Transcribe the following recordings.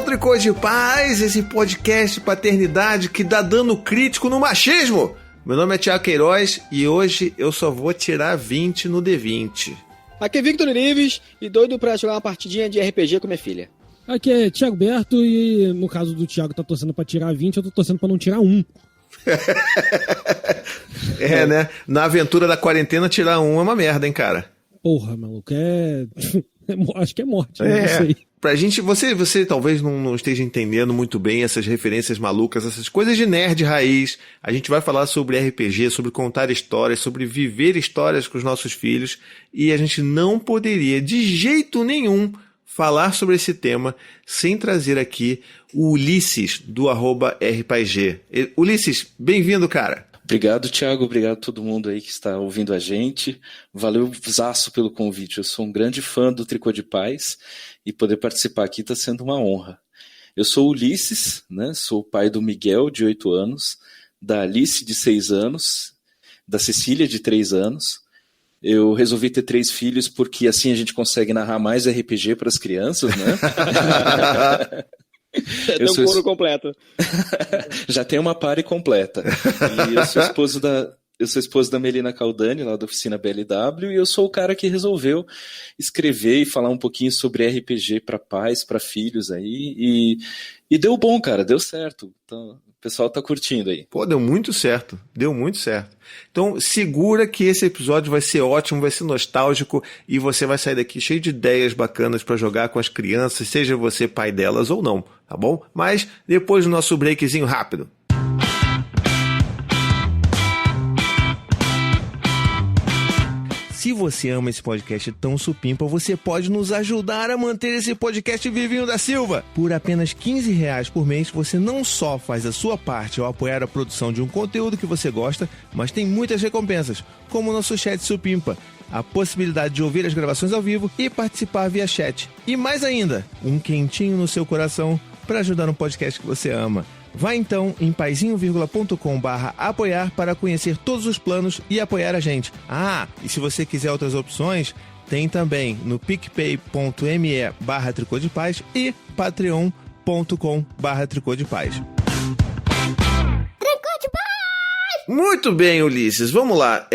Tricô de Paz, esse podcast de paternidade que dá dano crítico no machismo. Meu nome é Thiago Queiroz e hoje eu só vou tirar 20 no D20. Aqui é Victor Nives e doido pra jogar uma partidinha de RPG com minha filha. Aqui é Thiago Berto e no caso do Thiago tá torcendo pra tirar 20, eu tô torcendo pra não tirar 1. Né? Na aventura da quarentena, tirar 1 é uma merda, hein, cara? Porra, maluco, acho que é morte, não sei. Pra gente, você talvez não esteja entendendo muito bem essas referências malucas, essas coisas de nerd raiz. A gente vai falar sobre RPG, sobre contar histórias, sobre viver histórias com os nossos filhos. E a gente não poderia, de jeito nenhum, falar sobre esse tema sem trazer aqui o Ulisses, do @rpaig. Ulisses, bem-vindo, cara. Obrigado, Thiago. Obrigado a todo mundo aí que está ouvindo a gente. Valeu, zaço, pelo convite. Eu sou um grande fã do Tricô de Paz e poder participar aqui está sendo uma honra. Eu sou o Ulisses, né? Sou o pai do Miguel, de 8 anos, da Alice, de 6 anos, da Cecília, de 3 anos. Eu resolvi ter 3 filhos porque assim a gente consegue narrar mais RPG para as crianças, né? Tem um coro completo. Já tem uma party completa. E eu sou esposo da Melina Caldani, lá da oficina BLW, e eu sou o cara que resolveu escrever e falar um pouquinho sobre RPG para pais, para filhos aí, e deu bom, cara, deu certo. Então, o pessoal tá curtindo aí. Pô, deu muito certo. Então, segura que esse episódio vai ser ótimo, vai ser nostálgico e você vai sair daqui cheio de ideias bacanas pra jogar com as crianças, seja você pai delas ou não, tá bom? Mas depois do nosso breakzinho rápido. Se você ama esse podcast tão supimpa, você pode nos ajudar a manter esse podcast vivinho da Silva. Por apenas R$15 por mês, você não só faz a sua parte ao apoiar a produção de um conteúdo que você gosta, mas tem muitas recompensas, como o nosso chat supimpa, a possibilidade de ouvir as gravações ao vivo e participar via chat. E mais ainda, um quentinho no seu coração para ajudar no podcast que você ama. Vá então em paizinho.com/apoiar para conhecer todos os planos e apoiar a gente. E se você quiser outras opções, tem também no picpay.me/tricô de paz e patreon.com/tricô de paz. Muito bem, Ulisses, vamos lá.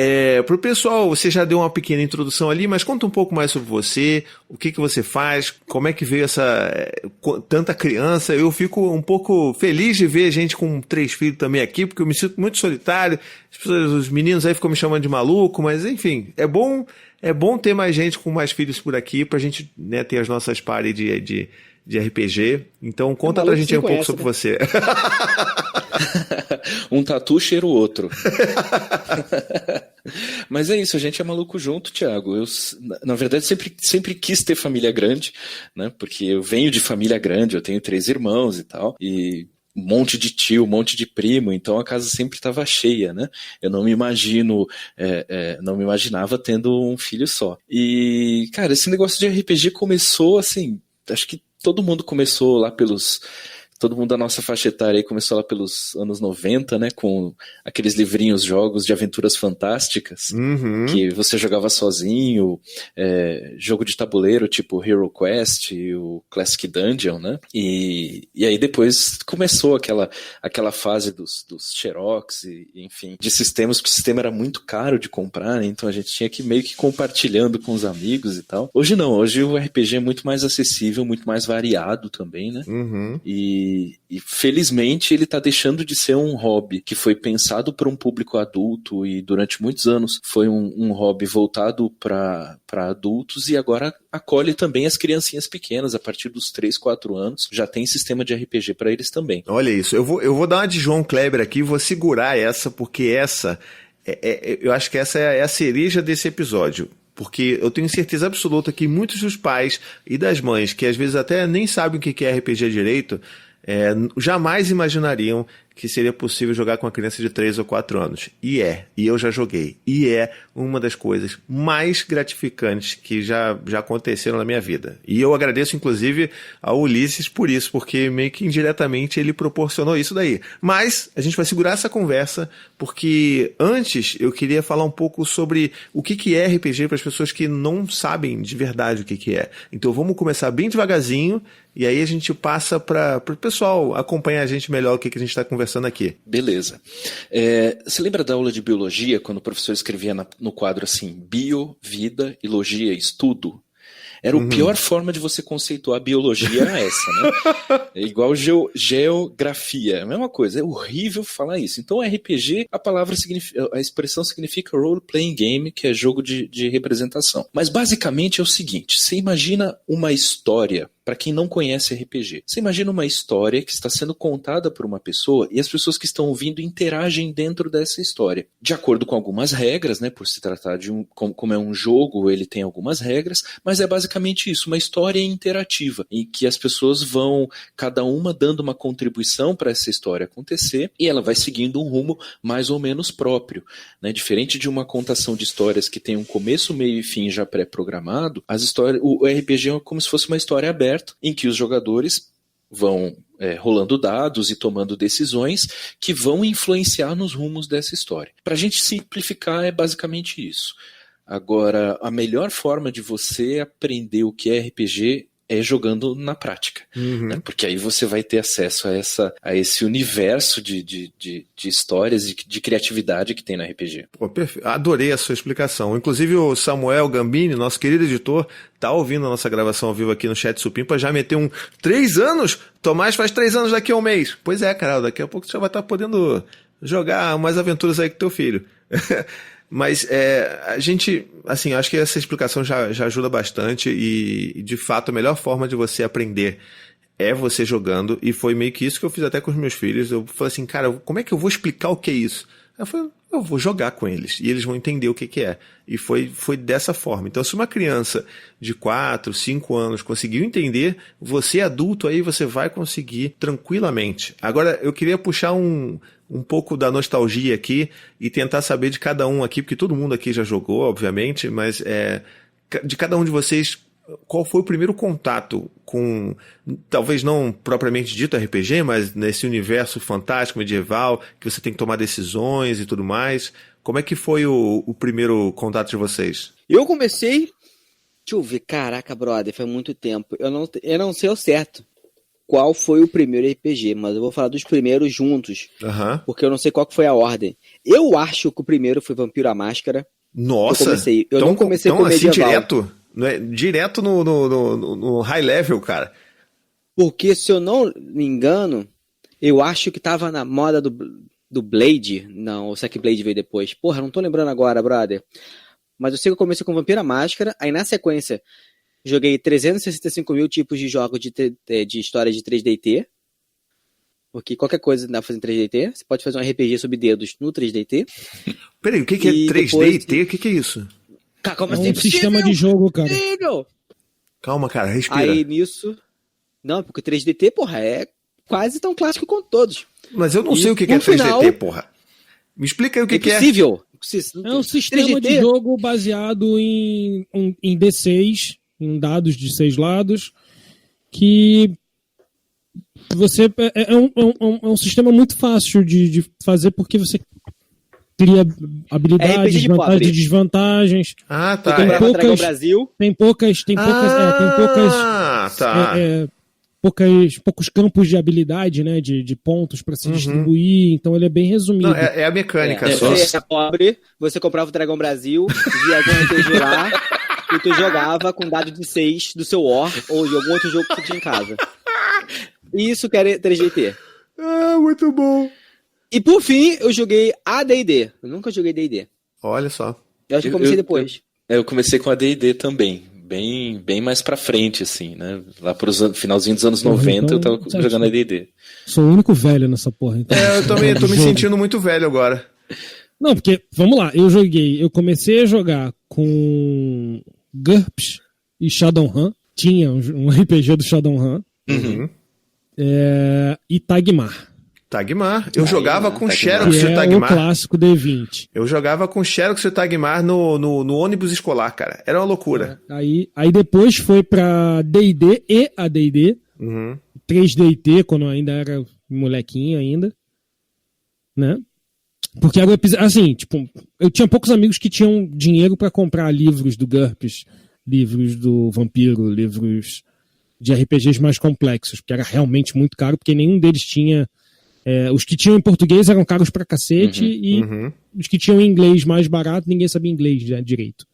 Pro pessoal, você já deu uma pequena introdução ali, mas conta um pouco mais sobre você, o que você faz, como é que veio tanta criança. Eu fico um pouco feliz de ver gente com 3 filhos também aqui, porque eu me sinto muito solitário. Os meninos aí ficam me chamando de maluco, mas enfim, é bom ter mais gente com mais filhos por aqui pra gente, né, ter as nossas pares de RPG. Então conta pra gente aí um pouco sobre você. Um tatu cheira o outro. Mas é isso, a gente é maluco junto, Thiago. Eu, na verdade, sempre quis ter família grande, né? Porque eu venho de família grande, eu tenho 3 irmãos e tal, e um monte de tio, um monte de primo, então a casa sempre estava cheia, né? Eu não me imaginava tendo um filho só. E, cara, esse negócio de RPG começou assim, acho que todo mundo da nossa faixa etária aí começou lá pelos anos 90, né, com aqueles livrinhos, jogos de aventuras fantásticas, que você jogava sozinho, jogo de tabuleiro tipo Hero Quest e o Classic Dungeon, né, e aí depois começou aquela fase dos Xerox, e, enfim, de sistemas, porque o sistema era muito caro de comprar, né, então a gente tinha que meio que compartilhando com os amigos e tal. Hoje não, hoje o RPG é muito mais acessível, muito mais variado também, né, e felizmente ele está deixando de ser um hobby que foi pensado para um público adulto e durante muitos anos foi um hobby voltado para adultos e agora acolhe também as criancinhas pequenas a partir dos 3, 4 anos, já tem sistema de RPG para eles também. Olha isso, eu vou dar uma de João Kleber aqui, vou segurar essa, porque eu acho que essa é a cereja desse episódio. Porque eu tenho certeza absoluta que muitos dos pais e das mães, que às vezes até nem sabem o que é RPG direito, jamais imaginariam que seria possível jogar com uma criança de 3 ou 4 anos. E eu já joguei. E é uma das coisas mais gratificantes que já aconteceram na minha vida. E eu agradeço, inclusive, ao Ulisses por isso, porque meio que indiretamente ele proporcionou isso daí. Mas a gente vai segurar essa conversa, porque antes eu queria falar um pouco sobre o que é RPG para as pessoas que não sabem de verdade o que é. Então vamos começar bem devagarzinho, e aí a gente passa para o pessoal acompanhar a gente melhor o que a gente está conversando aqui. Beleza. Você lembra da aula de biologia, quando o professor escrevia no quadro assim, bio, vida e logia, estudo? Era a pior forma de você conceituar a biologia, era essa, né? É igual geografia, é a mesma coisa, é horrível falar isso. Então RPG, a expressão significa role playing game, que é jogo de representação. Mas basicamente é o seguinte, você imagina uma história, para quem não conhece RPG, você imagina uma história que está sendo contada por uma pessoa e as pessoas que estão ouvindo interagem dentro dessa história, de acordo com algumas regras, né? Por se tratar de como é um jogo, ele tem algumas regras, mas é basicamente isso, uma história interativa, em que as pessoas vão, cada uma dando uma contribuição para essa história acontecer, e ela vai seguindo um rumo mais ou menos próprio, né? Diferente de uma contação de histórias que tem um começo, meio e fim já pré-programado, o RPG é como se fosse uma história aberta, em que os jogadores vão rolando dados e tomando decisões que vão influenciar nos rumos dessa história. Para a gente simplificar, é basicamente isso. Agora, a melhor forma de você aprender o que é RPG é jogando na prática, né? Porque aí você vai ter acesso a esse universo de histórias e de criatividade que tem no RPG. Pô, adorei a sua explicação. Inclusive o Samuel Gambini, nosso querido editor, tá ouvindo a nossa gravação ao vivo aqui no Chat Supimpa, já meteu 3 anos? Tomás faz 3 anos daqui a um mês. Pois é, Carol, daqui a pouco você já vai estar podendo jogar umas aventuras aí com teu filho. Mas a gente, assim, acho que essa explicação já ajuda bastante e, de fato, a melhor forma de você aprender é você jogando, e foi meio que isso que eu fiz até com os meus filhos. Eu falei assim, cara, como é que eu vou explicar o que é isso? Eu falei, eu vou jogar com eles, e eles vão entender o que é. E foi dessa forma. Então, se uma criança de 4, 5 anos conseguiu entender, você adulto aí, você vai conseguir tranquilamente. Agora, eu queria puxar um pouco da nostalgia aqui e tentar saber de cada um aqui, porque todo mundo aqui já jogou, obviamente, mas de cada um de vocês, qual foi o primeiro contato com, talvez não propriamente dito RPG, mas nesse universo fantástico, medieval, que você tem que tomar decisões e tudo mais? Como é que foi o primeiro contato de vocês? Eu comecei... Deixa eu ver, caraca, brother, foi muito tempo. Eu não sei ao certo qual foi o primeiro RPG, mas eu vou falar dos primeiros juntos, porque eu não sei qual que foi a ordem. Eu acho que o primeiro foi Vampiro à Máscara. Nossa! Eu não comecei com assim, medieval. Direto? Não é, direto no high level, cara. Porque, se eu não me engano, eu acho que tava na moda do Blade. Não, o Sack Blade veio depois. Porra, não tô lembrando agora, brother. Mas eu sei que eu comecei com Vampiro à Máscara, aí na sequência joguei 365 mil tipos de jogos de história de 3DT. Porque qualquer coisa dá pra fazer em 3DT. Você pode fazer um RPG sobre dedos no 3DT. Peraí, o que é 3DT? O que é isso? Calma, é um sistema de jogo, cara. Calma, cara, respira. Aí nisso... Não, porque 3DT, porra, é quase tão clássico quanto todos. Mas eu não sei o que é 3DT, porra. Me explica aí o que é. Impossível. É um sistema 3DT de jogo baseado em D6, em dados de 6 lados, que você é um sistema muito fácil de fazer, porque você cria habilidades, vantagens e desvantagens. Ah, tá. Tem poucos campos de habilidade, né, de pontos para se distribuir, então ele é bem resumido. Não, é a mecânica só. Você é pobre, você comprava o Dragão Brasil, via algum RPG lá, e tu jogava com dado de 6 do seu War, ou de algum outro jogo que você tinha em casa. Isso que era 3DT. Ah, muito bom. E por fim, eu joguei AD&D. Eu nunca joguei D&D. Olha só. Eu acho que comecei depois. Eu comecei com AD&D também. Bem mais pra frente, assim, né? Lá pro finalzinho dos anos 90, então, eu tava jogando AD&D. Sou o único velho nessa porra. Então, eu também tô me sentindo muito velho agora. Não, porque, vamos lá, eu comecei a jogar com GURPS e Shadowrun. Tinha um RPG do Shadowrun. Uhum. E Tagmar. Tagmar. Eu jogava com Tagmar. Xerox e É Tagmar. o clássico D20. Eu jogava com Xerox e Tagmar no ônibus escolar, cara. Era uma loucura. Aí depois foi pra D&D e AD&D. 3D&T, quando eu ainda era molequinho ainda. Né? Porque era assim, tipo, eu tinha poucos amigos que tinham dinheiro pra comprar livros do GURPS, livros do Vampiro, livros de RPGs mais complexos, porque era realmente muito caro, porque nenhum deles tinha... os que tinham em português eram caros pra cacete, e os que tinham em inglês mais barato, ninguém sabia inglês direito.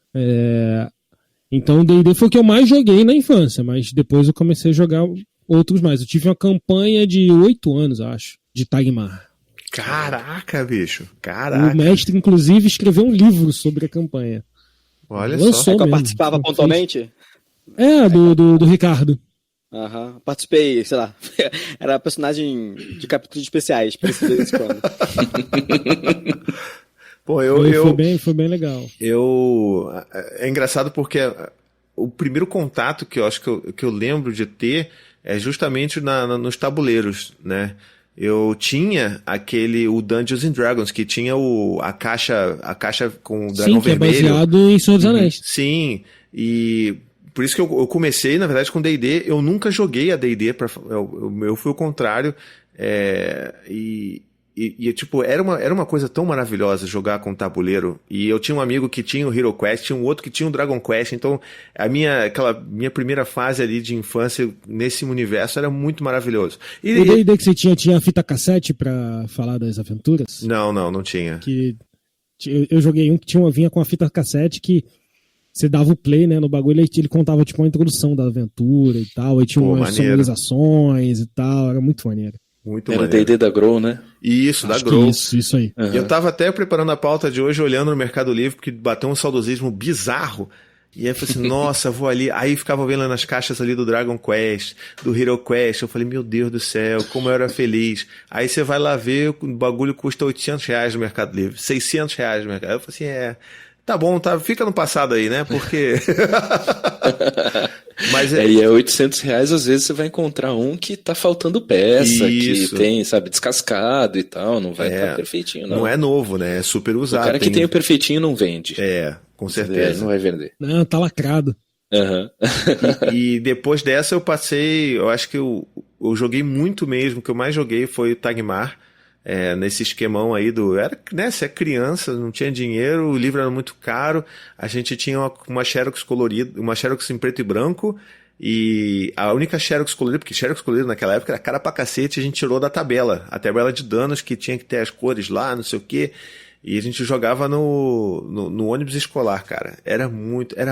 Então o D&D foi o que eu mais joguei na infância, mas depois eu comecei a jogar outros mais. Eu tive uma campanha de 8 anos, acho, de Tagmar. Caraca, bicho. Caraca. O mestre, inclusive, escreveu um livro sobre a campanha. Olha Lançou só. Eu mesmo. participava pontualmente? Do Ricardo. Aham. Participei, sei lá. Era personagem de capítulos especiais, parecia de vez em quando. Pô, Foi bem legal. É engraçado porque o primeiro contato que eu acho que eu lembro de ter é justamente nos tabuleiros, né? Eu tinha o Dungeons and Dragons, que tinha a caixa com o dragão vermelho. Sim, que é baseado em Senhor dos Anéis. Sim, e por isso que eu comecei, na verdade, com D&D. Eu nunca joguei a D&D, eu fui o contrário. Tipo, era uma coisa tão maravilhosa jogar com tabuleiro. E eu tinha um amigo que tinha o Hero Quest, tinha um outro que tinha o Dragon Quest. Então, aquela minha primeira fase ali de infância nesse universo era muito maravilhoso. O D&D que você tinha a fita cassete pra falar das aventuras? Não tinha. Que eu joguei um que vinha com a fita cassete que você dava o play, né, no bagulho, ele contava tipo uma introdução da aventura e tal. Aí tinha umas sonorizações e tal. Era muito maneiro. Muito Era o maneiro. D&D da Grow, né? Isso, Acho da Grow. Isso aí. E eu tava até preparando a pauta de hoje, olhando no Mercado Livre, porque bateu um saudosismo bizarro. E aí eu falei assim, nossa, vou ali. Aí ficava vendo nas caixas ali do Dragon Quest, do Hero Quest. Eu falei, meu Deus do céu, como eu era feliz. Aí você vai lá ver, o bagulho custa R$800 no Mercado Livre, R$600 no Mercado. Eu falei assim, tá bom, fica no passado aí, né? Porque... Mas E é R$800, às vezes você vai encontrar um que tá faltando peça, Isso. que tem, sabe, descascado e tal, não vai estar perfeitinho, não. Não é novo, né? É super usado. O cara que tem o perfeitinho não vende. Com certeza. Não vai vender. Não, tá lacrado. E depois dessa eu acho que eu joguei muito mesmo, o que eu mais joguei foi o Tagmar. Nesse esquemão aí você é criança, não tinha dinheiro, o livro era muito caro, a gente tinha uma Xerox colorida, uma Xerox em preto e branco, e a única Xerox colorida, porque Xerox colorida naquela época era cara pra cacete, a gente tirou da tabela, a tabela de danos que tinha que ter as cores lá, não sei o quê, e a gente jogava no ônibus escolar, cara. Era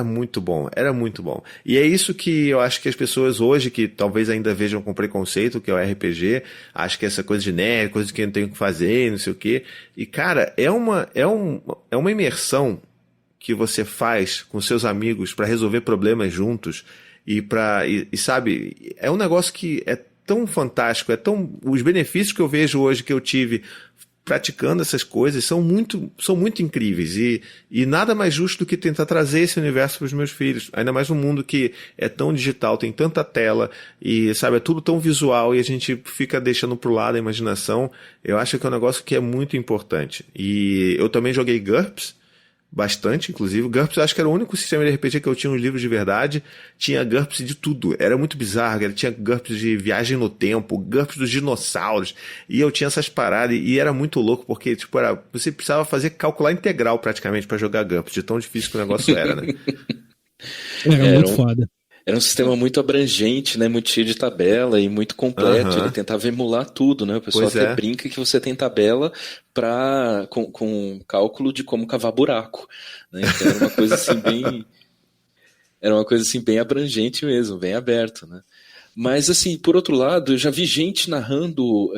muito bom, era muito bom. E é isso que eu acho que as pessoas hoje, que talvez ainda vejam com preconceito, que é o RPG, acho que essa coisa de nerd, coisa que eu não tenho que fazer, não sei o quê. E, cara, é uma imersão que você faz com seus amigos para resolver problemas juntos e sabe, é um negócio que é tão fantástico, os benefícios que eu vejo hoje que eu tive praticando essas coisas são muito incríveis e nada mais justo do que tentar trazer esse universo para os meus filhos, ainda mais num mundo que é tão digital, tem tanta tela e, sabe, é tudo tão visual e a gente fica deixando pro lado a imaginação. Eu acho que é um negócio que é muito importante. E eu também joguei GURPS bastante, inclusive. O GURPS eu acho que era o único sistema de RPG que eu tinha uns livros de verdade. Tinha GURPS de tudo. Era muito bizarro. Tinha GURPS de viagem no tempo, GURPS dos dinossauros. E eu tinha essas paradas. E era muito louco, porque tipo, você precisava calcular integral praticamente para jogar GURPS, de tão difícil que o negócio era, né? Era muito foda. Era um sistema muito abrangente, né? Muito cheio de tabela e muito completo. Ele tentava emular tudo, né? O pessoal até brinca que você tem tabela com cálculo de como cavar buraco, né? Então era uma coisa assim bem abrangente mesmo, bem aberto, né? Mas, assim, por outro lado, eu já vi gente narrando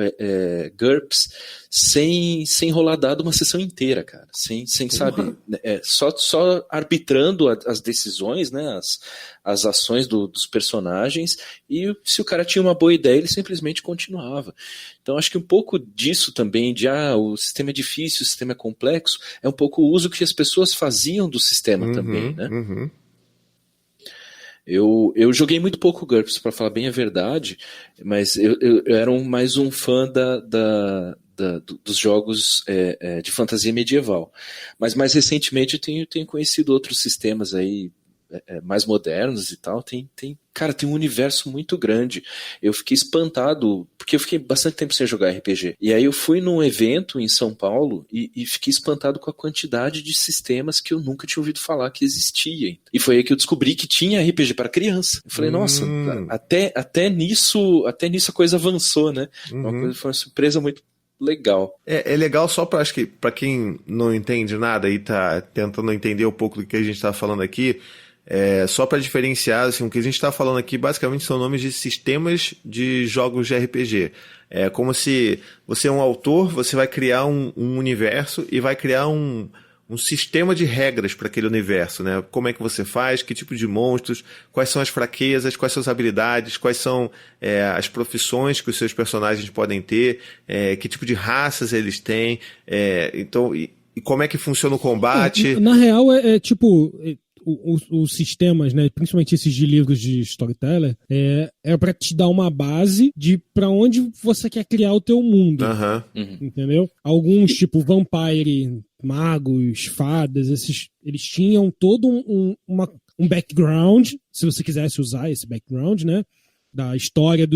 GURPS sem rolar dado uma sessão inteira, cara. Sem sabe, só arbitrando as decisões, né, as ações dos personagens, e se o cara tinha uma boa ideia, ele simplesmente continuava. Então, acho que um pouco disso também, o sistema é difícil, o sistema é complexo, é um pouco o uso que as pessoas faziam do sistema também, né? Eu joguei muito pouco GURPS, para falar bem a verdade, mas eu era mais um fã dos jogos de fantasia medieval. Mas mais recentemente eu tenho conhecido outros sistemas aí mais modernos e tal. Cara, tem um universo muito grande. Eu fiquei espantado, porque eu fiquei bastante tempo sem jogar RPG. E aí eu fui num evento em São Paulo e fiquei espantado com a quantidade de sistemas que eu nunca tinha ouvido falar que existia. E foi aí que eu descobri que tinha RPG para criança. Eu falei, nossa, até nisso a coisa avançou, né? Foi uma surpresa muito legal. É legal só acho que para quem não entende nada e tá tentando entender um pouco do que a gente tá falando aqui, só para diferenciar, assim, o que a gente está falando aqui basicamente são nomes de sistemas de jogos de RPG. É como se você é um autor, você vai criar um universo e vai criar um sistema de regras para aquele universo, né? Como é que você faz, que tipo de monstros, quais são as fraquezas, quais são as habilidades, quais são as profissões que os seus personagens podem ter, que tipo de raças eles têm, então, e como é que funciona o combate. Na real, tipo... Os sistemas, né, principalmente esses de livros de storyteller, é para te dar uma base de para onde você quer criar o teu mundo. Entendeu? Alguns, tipo Vampire, magos, fadas, eles tinham todo um background, se você quisesse usar esse background, né, da história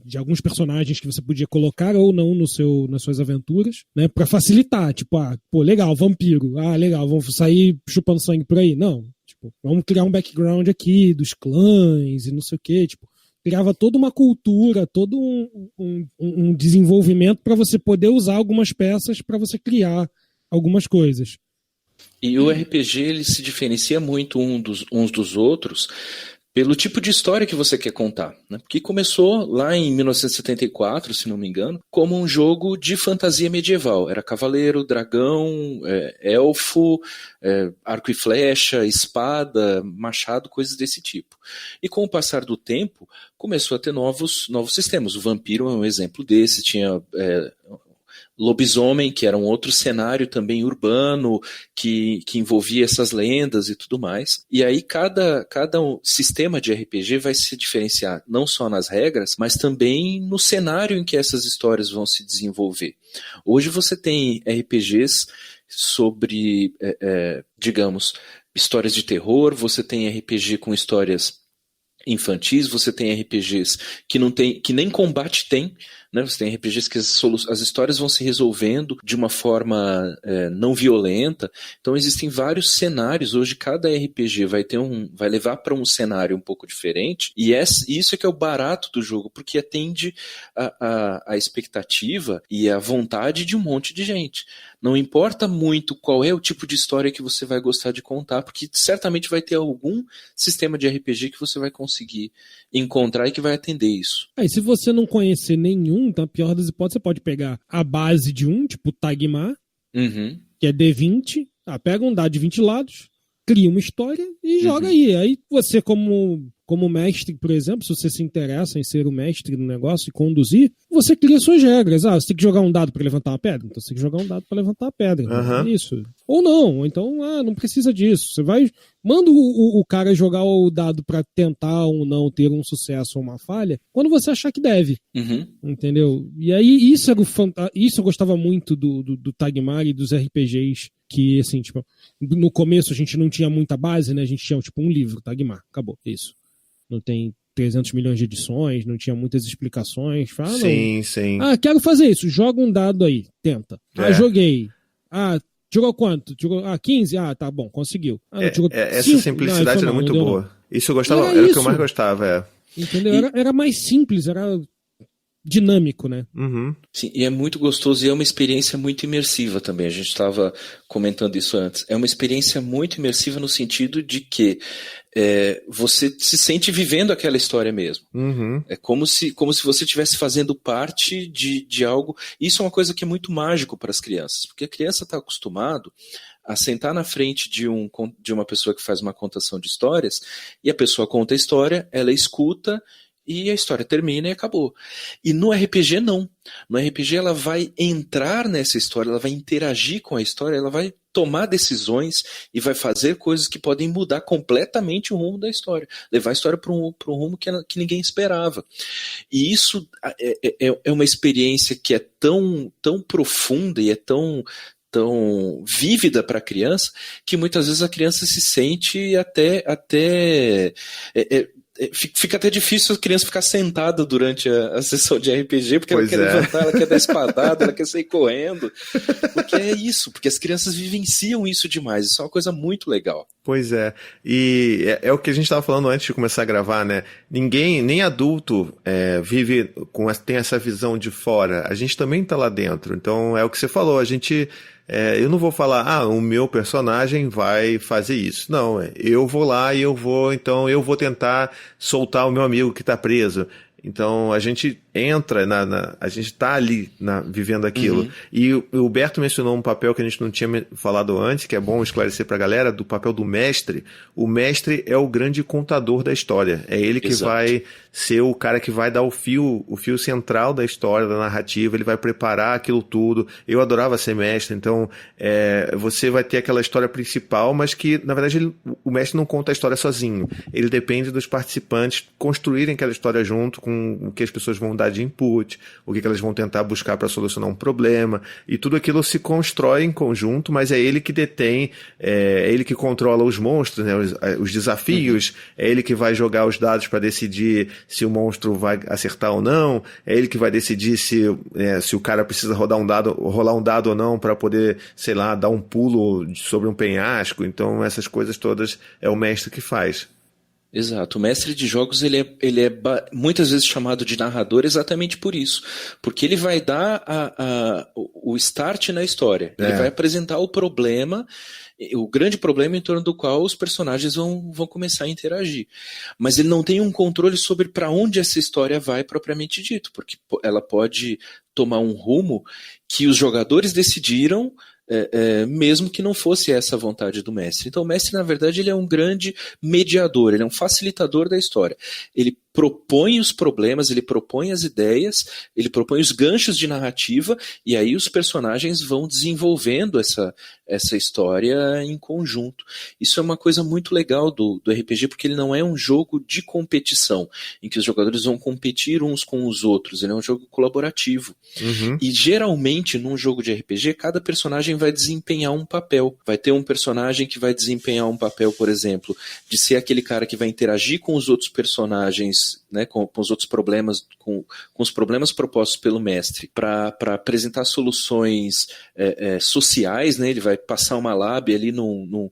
de alguns personagens que você podia colocar ou não nas suas aventuras, né, pra facilitar, tipo, legal, vampiro, legal, vamos sair chupando sangue por aí, não, tipo, vamos criar um background aqui dos clãs e não sei o que, tipo, criava toda uma cultura, todo um desenvolvimento para você poder usar algumas peças para você criar algumas coisas. E o RPG, ele se diferencia muito uns dos outros pelo tipo de história que você quer contar, né? Porque começou lá em 1974, se não me engano, como um jogo de fantasia medieval. Era cavaleiro, dragão, elfo, arco e flecha, espada, machado, coisas desse tipo. E com o passar do tempo, começou a ter novos sistemas. O vampiro é um exemplo desse, tinha... lobisomem, que era um outro cenário também urbano, que envolvia essas lendas e tudo mais. E aí cada sistema de RPG vai se diferenciar não só nas regras, mas também no cenário em que essas histórias vão se desenvolver. Hoje você tem RPGs sobre, digamos, histórias de terror, você tem RPG com histórias infantis, você tem RPGs que nem combate tem, né? Você tem RPGs que as histórias vão se resolvendo de uma forma não violenta. Então existem vários cenários. Hoje cada RPG vai levar para um cenário um pouco diferente, e isso é que é o barato do jogo, porque atende a expectativa e a vontade de um monte de gente. Não importa muito qual é o tipo de história que você vai gostar de contar, porque certamente vai ter algum sistema de RPG que você vai conseguir encontrar e que vai atender isso. E se você não conhecer nenhum, então, a pior das hipóteses, você pode pegar a base de tipo Tagmar, que é D20, pega um dado de 20 lados, cria uma história e joga aí. Aí você, como mestre, por exemplo, se você se interessa em ser o mestre do negócio e conduzir, você cria suas regras. Você tem que jogar um dado para levantar uma pedra? Então você tem que jogar um dado para levantar a pedra. Isso. Ou não. Ou então, não precisa disso. Você vai... Manda o cara jogar o dado para tentar ou não ter um sucesso ou uma falha quando você achar que deve. Entendeu? E aí, isso eu gostava muito do Tagmar e dos RPGs que, assim, tipo, no começo a gente não tinha muita base, né? A gente tinha, tipo, um livro, Tagmar. Acabou. Isso. Não tem 300 milhões de edições, não tinha muitas explicações. Sim. Quero fazer isso. Joga um dado aí. Tenta. Joguei. Jogou quanto? Jogou 15? Tá bom, conseguiu. Essa 5? simplicidade era muito boa. Isso eu gostava, era o que eu mais gostava. Entendeu? Era mais simples, era dinâmico, né? Sim, e é muito gostoso e é uma experiência muito imersiva também. A gente estava comentando isso antes. É uma experiência muito imersiva no sentido de que você se sente vivendo aquela história mesmo. É como se você estivesse fazendo parte de algo. Isso é uma coisa que é muito mágico para as crianças, porque a criança está acostumado a sentar na frente de uma pessoa que faz uma contação de histórias, e a pessoa conta a história, ela escuta e a história termina e acabou. E no RPG não. No RPG ela vai entrar nessa história, ela vai interagir com a história, ela vai tomar decisões e vai fazer coisas que podem mudar completamente o rumo da história, levar a história para um rumo que ninguém esperava. E isso é uma experiência que é tão profunda e é tão vívida para a criança, que muitas vezes a criança se sente fica até difícil a criança ficar sentada durante a sessão de RPG, porque ela quer levantar, ela quer dar espadada, ela quer sair correndo, porque é isso, porque as crianças vivenciam isso demais, isso é uma coisa muito legal. Pois é, e é o que a gente estava falando antes de começar a gravar, né? Ninguém, nem adulto, tem essa visão de fora, a gente também está lá dentro, então é o que você falou, a gente... eu não vou falar, o meu personagem vai fazer isso. Não, eu vou lá e eu vou tentar soltar o meu amigo que está preso. Então a gente entra, a gente está ali vivendo aquilo. Uhum. E o Huberto mencionou um papel que a gente não tinha falado antes, que é bom esclarecer para a galera, do papel do mestre. O mestre é o grande contador da história. É ele que Exato. Vai ser o cara que vai dar o fio central da história, da narrativa, ele vai preparar aquilo tudo. Eu adorava ser mestre, então você vai ter aquela história principal, mas que, na verdade, o mestre não conta a história sozinho. Ele depende dos participantes construírem aquela história junto com o que as pessoas vão dar de input, o que elas vão tentar buscar para solucionar um problema, e tudo aquilo se constrói em conjunto, mas é ele que detém, é ele que controla os monstros, né, os desafios, é ele que vai jogar os dados para decidir se o monstro vai acertar ou não, é ele que vai decidir se o cara precisa rolar um dado ou não para poder, sei lá, dar um pulo sobre um penhasco. Então essas coisas todas é o mestre que faz. Exato, o mestre de jogos ele é muitas vezes chamado de narrador exatamente por isso, porque ele vai dar o start na história, ele vai apresentar o problema, o grande problema em torno do qual os personagens vão começar a interagir, mas ele não tem um controle sobre para onde essa história vai propriamente dito, porque ela pode tomar um rumo que os jogadores decidiram, mesmo que não fosse essa a vontade do mestre. Então o mestre, na verdade, ele é um grande mediador, ele é um facilitador da história. Ele propõe os problemas, ele propõe as ideias, ele propõe os ganchos de narrativa, e aí os personagens vão desenvolvendo essa história em conjunto. Isso é uma coisa muito legal do RPG, porque ele não é um jogo de competição, em que os jogadores vão competir uns com os outros, ele é um jogo colaborativo. Uhum. E geralmente, num jogo de RPG, cada personagem vai desempenhar um papel. Vai ter um personagem que vai desempenhar um papel, por exemplo, de ser aquele cara que vai interagir com os outros personagens, né, com os outros problemas, com os problemas propostos pelo mestre, para apresentar soluções sociais, né, ele vai passar uma lábia ali no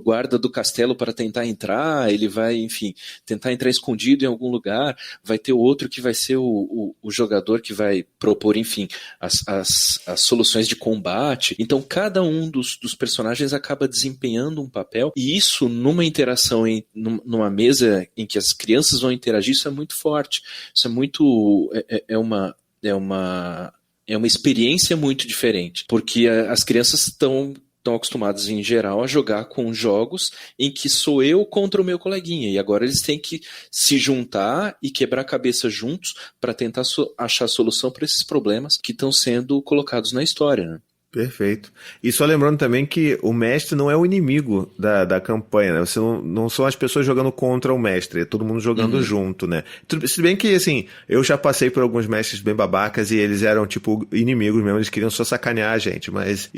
guarda do castelo para tentar entrar, ele vai, enfim, tentar entrar escondido em algum lugar, vai ter o outro que vai ser o jogador que vai propor, enfim, as soluções de combate. Então cada um dos personagens acaba desempenhando um papel, e isso numa interação numa mesa em que as crianças vão interagir, isso é muito forte, isso é muito é uma experiência muito diferente, porque as crianças estão acostumados, em geral, a jogar com jogos em que sou eu contra o meu coleguinha, e agora eles têm que se juntar e quebrar a cabeça juntos para tentar achar solução para esses problemas que estão sendo colocados na história, né? Perfeito. E só lembrando também que o mestre não é o inimigo da campanha, né? Você não são as pessoas jogando contra o mestre, é todo mundo jogando junto, né? Se bem que, assim, eu já passei por alguns mestres bem babacas e eles eram, tipo, inimigos mesmo, eles queriam só sacanear a gente, mas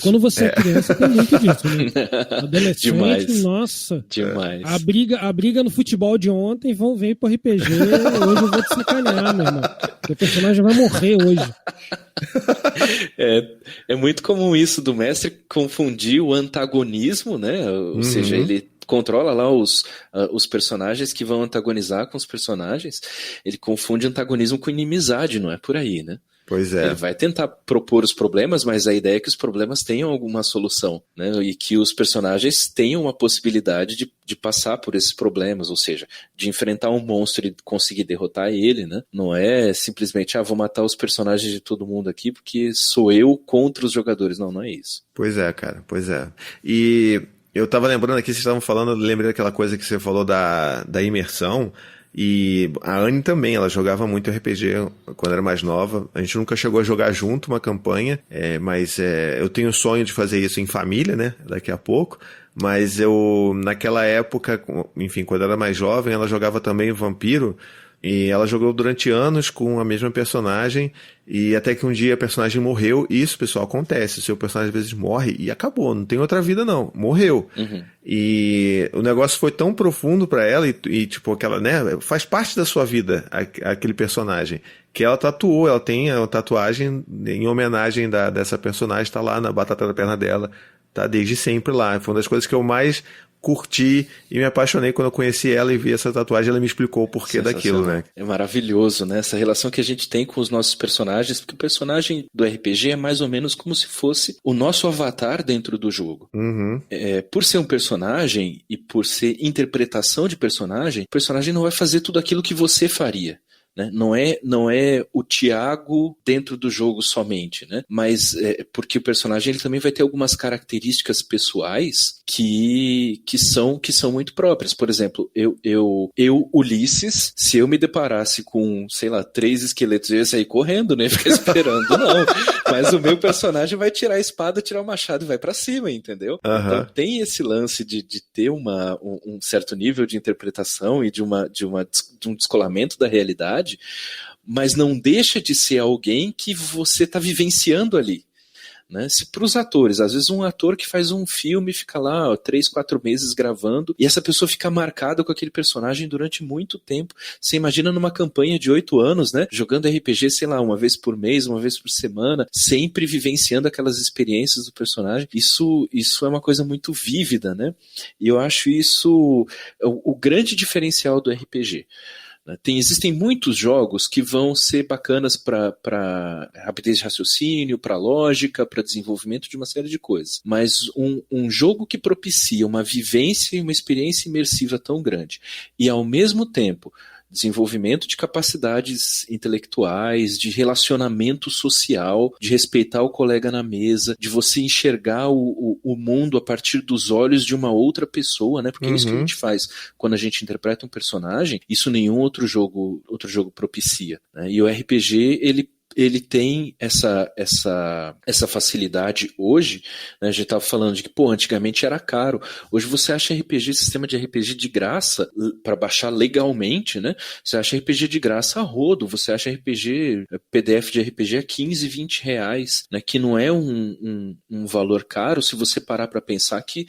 quando você é criança tem muito disso, né? Adolescente, demais. Nossa. Demais. A briga no futebol de ontem, vão vir pro RPG, hoje eu vou te sacanear, meu irmão. O personagem vai morrer hoje. É muito comum isso do mestre confundir o antagonismo, né? Ou seja, ele controla lá os personagens que vão antagonizar com os personagens. Ele confunde antagonismo com inimizade, não é por aí, né? Pois é. Ele vai tentar propor os problemas, mas a ideia é que os problemas tenham alguma solução, né? E que os personagens tenham uma possibilidade de passar por esses problemas, ou seja, de enfrentar um monstro e conseguir derrotar ele, né? Não é simplesmente, vou matar os personagens de todo mundo aqui porque sou eu contra os jogadores. Não é isso. Pois é, cara, pois é. E eu tava lembrando aqui, vocês estavam falando, lembrei daquela coisa que você falou da imersão. E a Anne também, ela jogava muito RPG quando era mais nova. A gente nunca chegou a jogar junto uma campanha, mas eu tenho o sonho de fazer isso em família, né? Daqui a pouco. Mas eu, naquela época, enfim, quando eu era mais jovem, ela jogava também Vampiro. E ela jogou durante anos com a mesma personagem, e até que um dia a personagem morreu. Isso, pessoal, acontece. O seu personagem às vezes morre e acabou, não tem outra vida não, morreu. E o negócio foi tão profundo pra ela, e tipo, aquela, né, faz parte da sua vida, aquele personagem, que ela tatuou. Ela tem a tatuagem em homenagem dessa personagem, tá lá na batata da perna dela, tá desde sempre lá. Foi uma das coisas que eu mais curti e me apaixonei quando eu conheci ela e vi essa tatuagem. Ela me explicou o porquê daquilo, né? É maravilhoso, né? Essa relação que a gente tem com os nossos personagens, porque o personagem do RPG é mais ou menos como se fosse o nosso avatar dentro do jogo. Por ser um personagem e por ser interpretação de personagem, o personagem não vai fazer tudo aquilo que você faria. Né? Não é o Thiago dentro do jogo somente, né? Mas porque o personagem ele também vai ter algumas características pessoais que são muito próprias. Por exemplo, eu Ulisses, se eu me deparasse com, sei lá, 3 esqueletos, eu ia sair correndo, né? Ficar esperando, não. Mas o meu personagem vai tirar a espada, tirar o machado e vai pra cima, entendeu? Então tem esse lance de ter um certo nível de interpretação e de um descolamento da realidade, mas não deixa de ser alguém que você está vivenciando ali. Né? Para os atores, às vezes um ator que faz um filme fica lá 3, 4 meses gravando e essa pessoa fica marcada com aquele personagem durante muito tempo. Você imagina numa campanha de 8 anos, né? Jogando RPG, sei lá, uma vez por mês, uma vez por semana, sempre vivenciando aquelas experiências do personagem. Isso é uma coisa muito vívida, né? E eu acho isso o grande diferencial do RPG. Existem muitos jogos que vão ser bacanas para rapidez de raciocínio, para lógica, para desenvolvimento de uma série de coisas. Mas um jogo que propicia uma vivência e uma experiência imersiva tão grande e, ao mesmo tempo, desenvolvimento de capacidades intelectuais, de relacionamento social, de respeitar o colega na mesa, de você enxergar o mundo a partir dos olhos de uma outra pessoa, né? Porque é isso que a gente faz quando a gente interpreta um personagem. Isso nenhum outro jogo propicia, né? E o RPG, ele tem essa facilidade hoje, né? A gente estava falando de que, antigamente era caro. Hoje você acha sistema de RPG de graça para baixar legalmente, né? Você acha RPG de graça a rodo, você acha PDF de RPG a 15, 20 reais, né? Que não é um valor caro se você parar para pensar que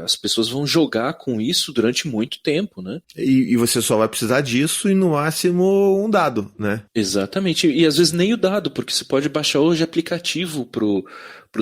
as pessoas vão jogar com isso durante muito tempo, né? E você só vai precisar disso e no máximo um dado, né? Exatamente, e às vezes nem o dado, porque você pode baixar hoje aplicativo pro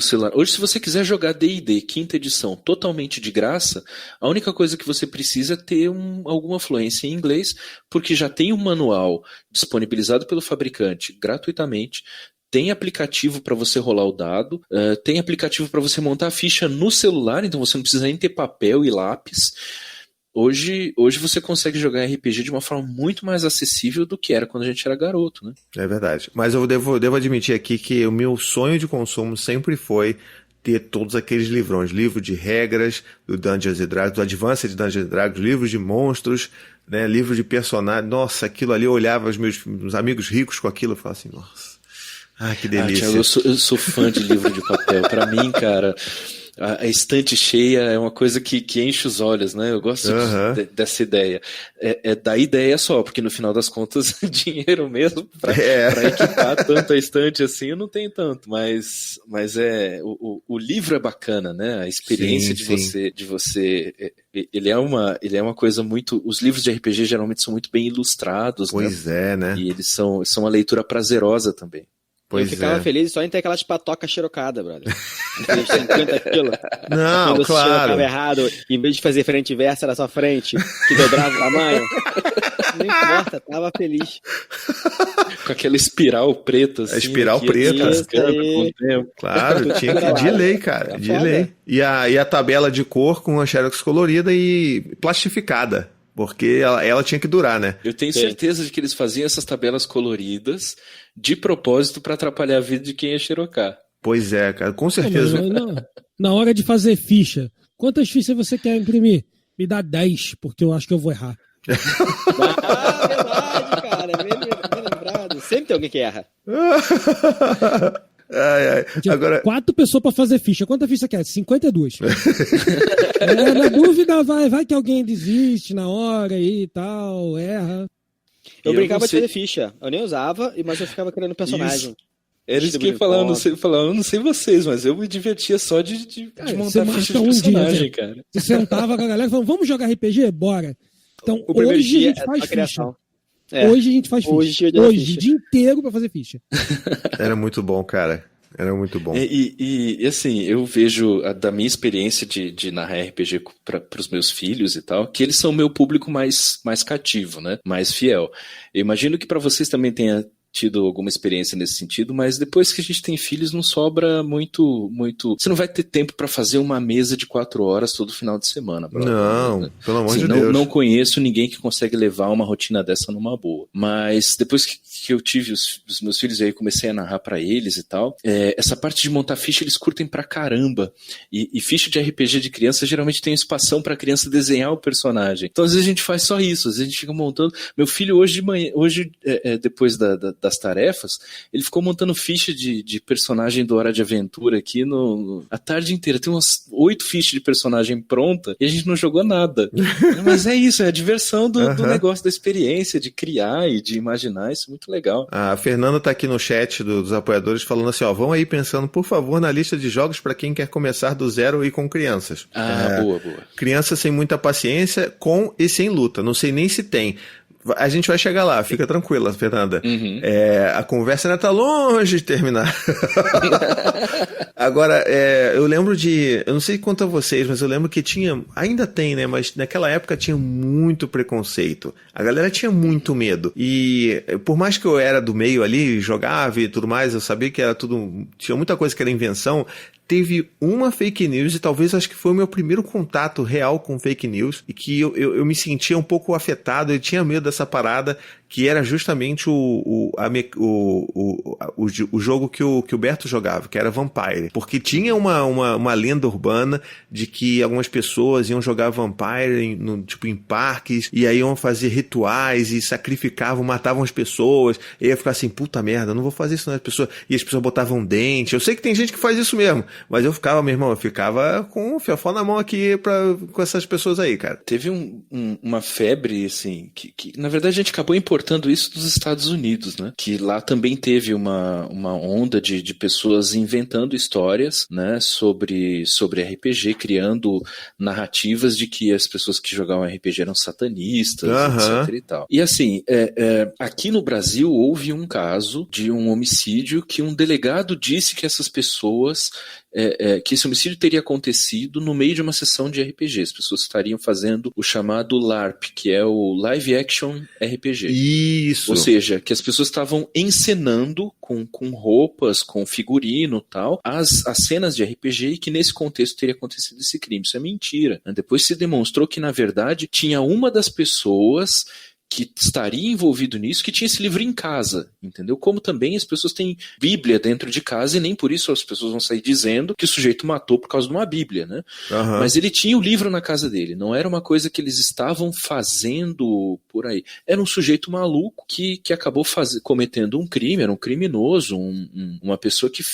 celular. Hoje, se você quiser jogar D&D, 5ª edição, totalmente de graça, a única coisa que você precisa é ter alguma fluência em inglês, porque já tem um manual disponibilizado pelo fabricante gratuitamente. Tem aplicativo para você rolar o dado, tem aplicativo para você montar a ficha no celular, então você não precisa nem ter papel e lápis. Hoje você consegue jogar RPG de uma forma muito mais acessível do que era quando a gente era garoto, né? É verdade. Mas eu devo admitir aqui que o meu sonho de consumo sempre foi ter todos aqueles livrões, livro de regras do Dungeons & Dragons, do Advanced Dungeons & Dragons, livros de monstros, né, livro de personagens. Nossa, aquilo ali, eu olhava os meus amigos ricos com aquilo e falava assim, nossa. Ah, que delícia. Thiago, eu sou fã de livro de papel. Pra mim, cara, a estante cheia é uma coisa que enche os olhos, né? Eu gosto dessa ideia. É da ideia só, porque no final das contas, dinheiro mesmo pra equipar tanto a estante assim, eu não tenho tanto. Mas o livro é bacana, né? A experiência de você ele é uma coisa muito... Os livros de RPG geralmente são muito bem ilustrados, pois né? E eles são uma leitura prazerosa também. Eu ficava feliz só em ter aquelas patocas xerocadas, brother. 50 quilos. Não, quando claro. Quando você errado, em vez de fazer frente e verso, era só frente, que dobrava o tamanho. Não importa, tava feliz. Com aquela espiral preta, assim. A espiral preta. Com o tempo. Claro, tinha que de lei, cara. De lei. E a tabela de cor com a xerox colorida e plastificada. Porque ela tinha que durar, né? Eu tenho certeza de que eles faziam essas tabelas coloridas de propósito para atrapalhar a vida de quem ia xerocar. Pois é, cara, com certeza. Na hora de fazer ficha, quantas fichas você quer imprimir? Me dá 10, porque eu acho que eu vou errar. Verdade, cara. Bem lembrado. Sempre tem alguém que erra. Agora... 4 pessoas pra fazer ficha. Quanta ficha quer? 52. Na dúvida, vai que alguém desiste na hora aí e tal, erra. Eu brincava de fazer ficha. Eu nem usava, mas eu ficava criando personagem. Isso. Era isso que eu ia falar, eu não sei vocês, mas eu me divertia só de montar ficha de personagem, cara. Você sentava com a galera e falava, vamos jogar RPG? Bora. Então, hoje a gente faz ficha. Hoje a gente faz ficha. Hoje, o dia inteiro pra fazer ficha. Era muito bom, cara. Era muito bom. E assim, eu vejo da minha experiência de narrar RPG para os meus filhos e tal, que eles são o meu público mais cativo, né? Mais fiel. Eu imagino que para vocês também tenha tido alguma experiência nesse sentido, mas depois que a gente tem filhos não sobra muito. Você não vai ter tempo para fazer uma mesa de 4 horas todo final de semana, brother. Não, né? Pelo amor de Deus. Deus. Não conheço ninguém que consegue levar uma rotina dessa numa boa. Mas depois que eu tive os meus filhos e aí comecei a narrar para eles e tal, essa parte de montar ficha eles curtem pra caramba. E ficha de RPG de criança geralmente tem espação pra criança desenhar o personagem. Então às vezes a gente faz só isso, às vezes a gente fica montando. Meu filho hoje de manhã, depois das tarefas, ele ficou montando ficha de personagem do Hora de Aventura aqui a tarde inteira. Tem umas 8 fichas de personagem pronta e a gente não jogou nada. Mas é isso, é a diversão do negócio, da experiência, de criar e de imaginar, isso é muito legal. A Fernanda tá aqui no chat dos apoiadores falando assim, vão aí pensando, por favor, na lista de jogos para quem quer começar do zero e com crianças. Boa. Criança sem muita paciência, com e sem luta. Não sei nem se tem. A gente vai chegar lá, fica tranquila, Fernanda. Uhum. A conversa ainda tá longe de terminar. Agora, eu lembro eu não sei quanto a vocês, mas eu lembro que ainda tem, né, mas naquela época tinha muito preconceito. A galera tinha muito medo. E por mais que eu era do meio ali, jogava e tudo mais, eu sabia que tinha muita coisa que era invenção. Teve uma fake news e talvez acho que foi o meu primeiro contato real com fake news e que eu me sentia um pouco afetado, eu tinha medo dessa parada, que era justamente o jogo que o Berto jogava, que era Vampire. Porque tinha uma lenda urbana de que algumas pessoas iam jogar Vampire em parques, e aí iam fazer rituais e sacrificavam, matavam as pessoas, e ia ficar assim, puta merda, não vou fazer isso não, e as pessoas botavam dente. Eu sei que tem gente que faz isso mesmo, mas eu ficava, meu irmão, com o fiofó na mão aqui com essas pessoas aí, cara. Teve uma febre, assim, que na verdade a gente acabou importando isso dos Estados Unidos, né? Que lá também teve uma onda de pessoas inventando histórias, né? Sobre RPG, criando narrativas de que as pessoas que jogavam RPG eram satanistas, etc e tal. E assim, aqui no Brasil houve um caso de um homicídio que um delegado disse que essas pessoas... que esse homicídio teria acontecido no meio de uma sessão de RPG. As pessoas estariam fazendo o chamado LARP, que é o Live Action RPG. Isso! Ou seja, que as pessoas estavam encenando com roupas, com figurino e tal, as cenas de RPG e que nesse contexto teria acontecido esse crime. Isso é mentira. Depois se demonstrou que, na verdade, tinha uma das pessoas que estaria envolvido nisso, que tinha esse livro em casa, entendeu? Como também as pessoas têm Bíblia dentro de casa e nem por isso as pessoas vão sair dizendo que o sujeito matou por causa de uma Bíblia, né? Uhum. Mas ele tinha o livro na casa dele, não era uma coisa que eles estavam fazendo por aí. Era um sujeito maluco que acabou cometendo um crime, era um criminoso, uma pessoa que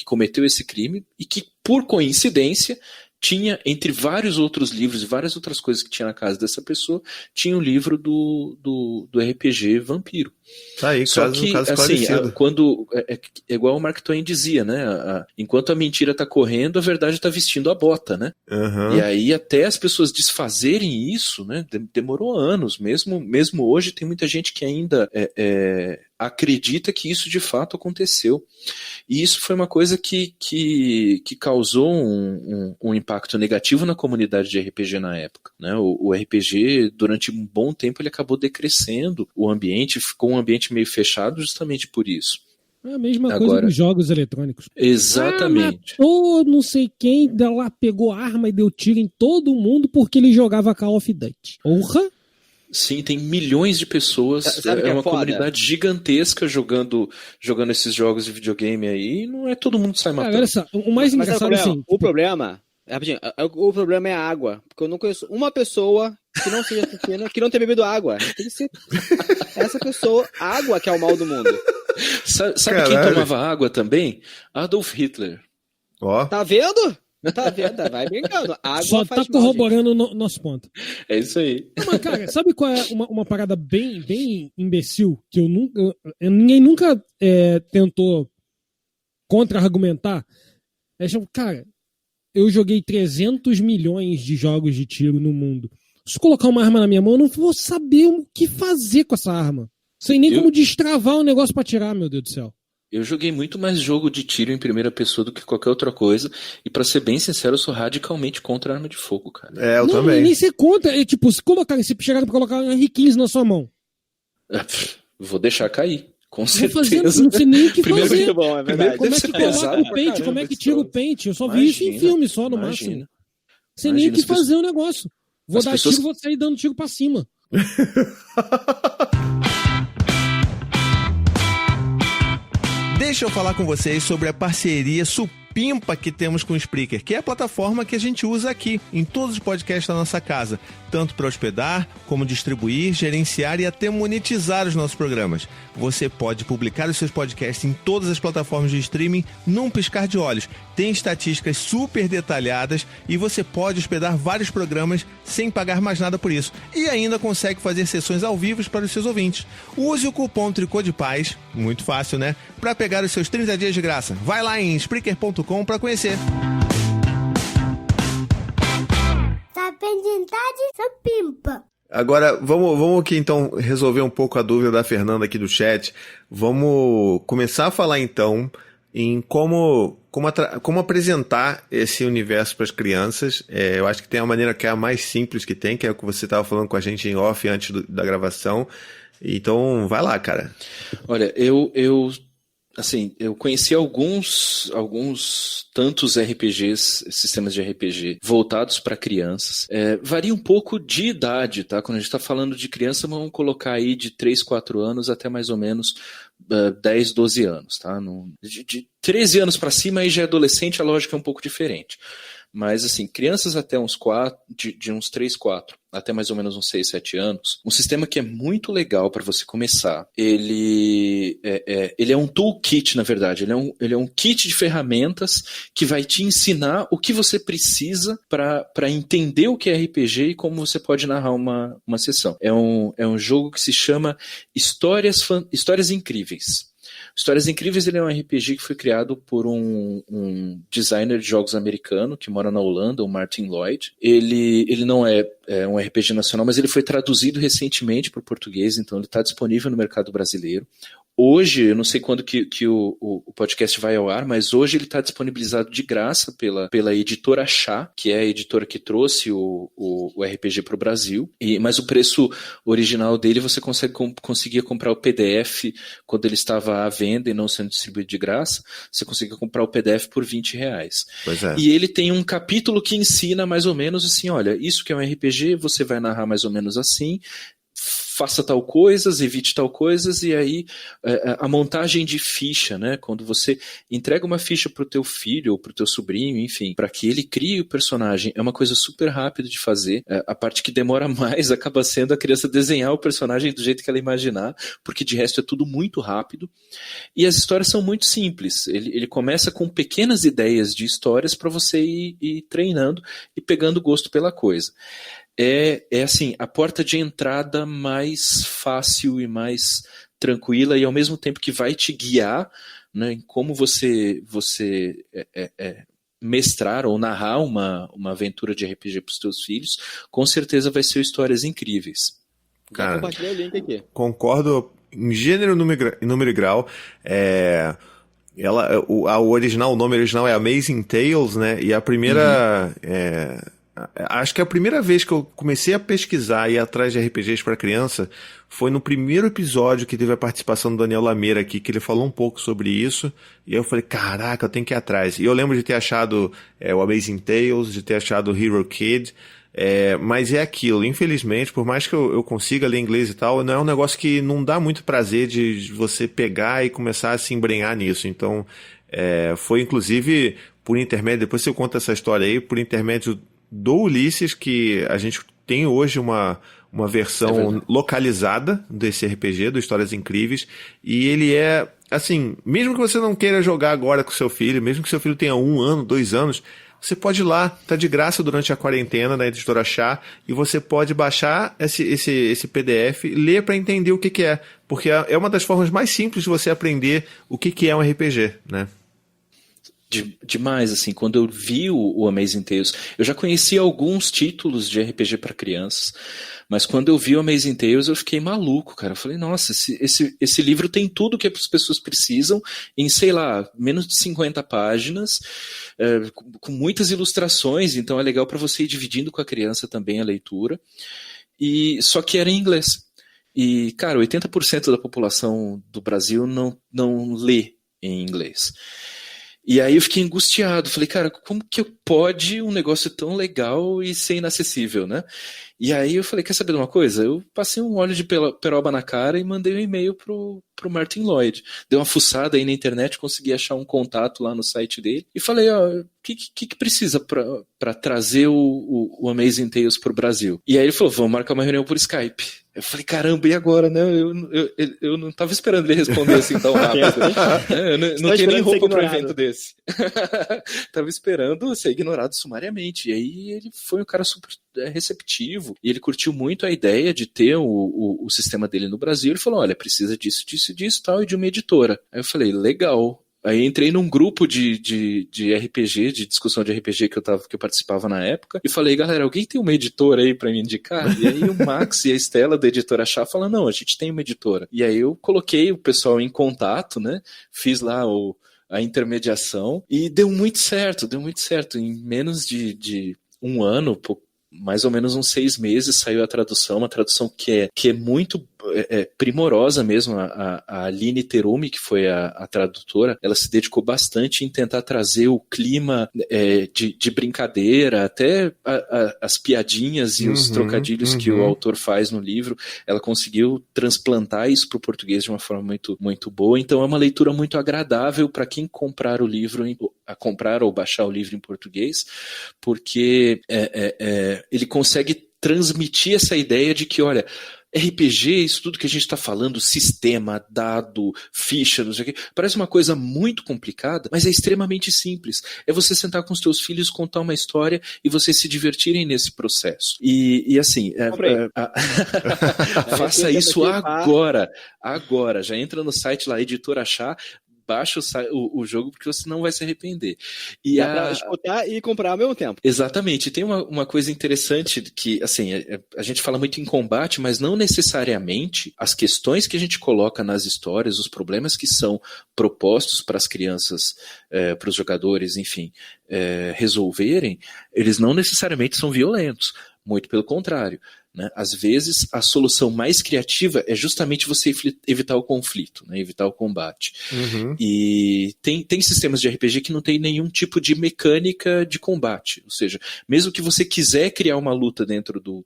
cometeu esse crime e que, por coincidência, tinha, entre vários outros livros e várias outras coisas que tinha na casa dessa pessoa, tinha o livro do RPG Vampiro. Tá aí, só que, assim, quando é igual o Mark Twain dizia, né? Enquanto a mentira tá correndo, a verdade tá vestindo a bota, né? Uhum. E aí, até as pessoas desfazerem isso, né? Demorou anos. Mesmo hoje, tem muita gente que ainda acredita que isso de fato aconteceu. E isso foi uma coisa que causou um impacto negativo na comunidade de RPG na época, né? O RPG, durante um bom tempo, ele acabou decrescendo o ambiente, ficou um ambiente meio fechado justamente por isso. É a mesma coisa dos jogos eletrônicos. Exatamente. Matou não sei quem, lá pegou arma e deu tiro em todo mundo porque ele jogava Call of Duty. Porra! Sim, tem milhões de pessoas, é uma comunidade gigantesca jogando esses jogos de videogame aí, e não é todo mundo que sai matando. Olha só, o mais engraçado o problema O problema é a água. Porque eu não conheço uma pessoa que não seja assassina que não tenha bebido água. Tem que ser essa pessoa, a água que é o mal do mundo. Sabe quem tomava água também? Adolf Hitler. Ó. Tá vendo? Tá vendo? Vai brincando. Água só faz tá corroborando o nosso ponto. É isso aí. Não, mas, cara, sabe qual é uma parada bem imbecil que ninguém nunca tentou contra-argumentar? Cara, eu joguei 300 milhões de jogos de tiro no mundo. Se colocar uma arma na minha mão, eu não vou saber o que fazer com essa arma. Sem nem como destravar o negócio pra atirar, meu Deus do céu. Eu joguei muito mais jogo de tiro em primeira pessoa do que qualquer outra coisa. E pra ser bem sincero, eu sou radicalmente contra a arma de fogo, cara. Eu também. Nem ser contra. Se chegaram pra colocar um R15 na sua mão. Vou deixar cair. Com certeza. Não sei nem o que fazer. Muito bom, é verdade. Como é que coloca o pente? Como é que tira o pente? Eu só vi isso em filme só, no máximo. Sem nem o que fazer o negócio. Vou dar tiro, vou sair dando tiro pra cima. Deixa eu falar com vocês sobre a parceria supimpa que temos com o Spreaker, que é a plataforma que a gente usa aqui, em todos os podcasts da nossa casa, tanto para hospedar, como distribuir, gerenciar e até monetizar os nossos programas. Você pode publicar os seus podcasts em todas as plataformas de streaming num piscar de olhos. Tem estatísticas super detalhadas e você pode hospedar vários programas sem pagar mais nada por isso. E ainda consegue fazer sessões ao vivo para os seus ouvintes. Use o cupom Tricô de Paz, muito fácil, né? Para pegar os seus 30 dias de graça. Vai lá em Spreaker.com para conhecer. Supimpa. Agora, vamos aqui então resolver um pouco a dúvida da Fernanda aqui do chat. Vamos começar a falar então em como apresentar esse universo para as crianças. Eu acho que tem a maneira que é a mais simples que tem, que é o que você estava falando com a gente em off antes da gravação. Então, vai lá, cara. Olha, eu conheci alguns tantos RPGs, sistemas de RPG voltados para crianças. Varia um pouco de idade, tá? Quando a gente está falando de criança, vamos colocar aí de 3, 4 anos até mais ou menos 10, 12 anos, tá? De 13 anos para cima, aí já é adolescente, a lógica é um pouco diferente. Mas, assim, crianças até uns 4, de uns 3, 4, até mais ou menos uns 6, 7 anos, um sistema que é muito legal para você começar. Ele é um toolkit, na verdade. Ele é um kit de ferramentas que vai te ensinar o que você precisa para entender o que é RPG e como você pode narrar uma sessão. É um jogo que se chama Histórias Incríveis. Histórias Incríveis, ele é um RPG que foi criado por um designer de jogos americano que mora na Holanda, o Martin Lloyd. Ele não é um RPG nacional, mas ele foi traduzido recentemente para o português, então ele está disponível no mercado brasileiro. Hoje, eu não sei quando que o podcast vai ao ar, mas hoje ele está disponibilizado de graça pela editora Chá, que é a editora que trouxe o RPG para o Brasil. Mas o preço original dele você conseguia comprar o PDF quando ele estava à venda e não sendo distribuído de graça. Você conseguia comprar o PDF por R$20. Pois é. E ele tem um capítulo que ensina mais ou menos assim, olha, isso que é um RPG, você vai narrar mais ou menos assim, faça tal coisas, evite tal coisas, e aí a montagem de ficha, né? Quando você entrega uma ficha para o teu filho ou para o teu sobrinho, enfim, para que ele crie o personagem, é uma coisa super rápida de fazer. A parte que demora mais acaba sendo a criança desenhar o personagem do jeito que ela imaginar, porque de resto é tudo muito rápido. E as histórias são muito simples. Ele começa com pequenas ideias de histórias para você ir treinando e pegando gosto pela coisa. É assim, a porta de entrada mais fácil e mais tranquila e ao mesmo tempo que vai te guiar, né, em como você mestrar ou narrar uma aventura de RPG para os teus filhos, com certeza vai ser Histórias Incríveis. Cara, compartilhei o link aqui. Concordo em gênero, número e grau. O nome original é Amazing Tales, né? E a primeira... acho que a primeira vez que eu comecei a pesquisar e ir atrás de RPGs para criança foi no primeiro episódio que teve a participação do Daniel Lameira aqui, que ele falou um pouco sobre isso, e eu falei, caraca, eu tenho que ir atrás. E eu lembro de ter achado o Amazing Tales, de ter achado o Hero Kid, mas é aquilo, infelizmente, por mais que eu consiga ler inglês e tal, não é um negócio que não dá muito prazer de você pegar e começar a se embrenhar nisso. Então, Foi inclusive por intermédio, depois você conta essa história aí, por intermédio do Ulisses, que a gente tem hoje uma versão localizada desse RPG, do Histórias Incríveis, e ele é, assim, mesmo que você não queira jogar agora com seu filho, mesmo que seu filho tenha 1 ano, 2 anos, você pode ir lá, tá de graça durante a quarentena na Editora Chá, e você pode baixar esse PDF e ler para entender o que é, porque é uma das formas mais simples de você aprender o que é um RPG, né? Demais, assim, quando eu vi o Amazing Tales, eu já conhecia alguns títulos de RPG para crianças, mas quando eu vi o Amazing Tales eu fiquei maluco, cara. Eu falei, nossa, esse livro tem tudo que as pessoas precisam em, sei lá, menos de 50 páginas, com muitas ilustrações, então é legal para você ir dividindo com a criança também a leitura, só que era em inglês. E, cara, 80% da população do Brasil não lê em inglês. E aí eu fiquei angustiado, falei, cara, como que pode um negócio tão legal e ser inacessível, né? E aí eu falei, quer saber de uma coisa? Eu passei um óleo de peroba na cara e mandei um e-mail pro Martin Lloyd. Dei uma fuçada aí na internet, consegui achar um contato lá no site dele e falei, o que precisa para trazer o Amazing Tales pro Brasil? E aí ele falou, vamos marcar uma reunião por Skype. Eu falei, caramba, e agora, né? Eu não tava esperando ele responder assim tão rápido. Eu não tinha nem roupa para um evento desse. Tava esperando ser ignorado sumariamente. E aí ele foi um cara super receptivo. E ele curtiu muito a ideia de ter o sistema dele no Brasil. Ele falou, olha, precisa disso, tal, e de uma editora. Aí eu falei, legal. Aí entrei num grupo de RPG, de discussão de RPG que eu participava na época, e falei, galera, alguém tem uma editora aí pra me indicar? E aí o Max e a Estela da Editora Chá falaram, não, a gente tem uma editora. E aí eu coloquei o pessoal em contato, né? Fiz lá a intermediação e deu muito certo. Em menos de 1 ano, mais ou menos uns 6 meses, saiu a tradução, uma tradução que é muito primorosa mesmo. A Aline Terumi, que foi a tradutora, ela se dedicou bastante em tentar trazer o clima de brincadeira, até as piadinhas e os trocadilhos que o autor faz no livro, ela conseguiu transplantar isso para o português de uma forma muito, muito boa. Então é uma leitura muito agradável para quem comprar o livro, comprar ou baixar o livro em português, porque ele consegue transmitir essa ideia de que, olha, RPG, isso tudo que a gente está falando, sistema, dado, ficha, não sei o quê, parece uma coisa muito complicada, mas é extremamente simples. É você sentar com os teus filhos, contar uma história e vocês se divertirem nesse processo. E assim, faça isso agora. Já entra no site lá, Editora Chá, baixa o jogo, porque você não vai se arrepender. E dá pra escutar e comprar ao mesmo tempo. Exatamente. Tem uma coisa interessante que, assim, a gente fala muito em combate, mas não necessariamente as questões que a gente coloca nas histórias, os problemas que são propostos para as crianças, para os jogadores, enfim, resolverem, eles não necessariamente são violentos. Muito pelo contrário. Né? Às vezes, a solução mais criativa é justamente você evitar o conflito, né? Evitar o combate. E tem sistemas de RPG que não tem nenhum tipo de mecânica de combate. Ou seja, mesmo que você quiser criar uma luta dentro do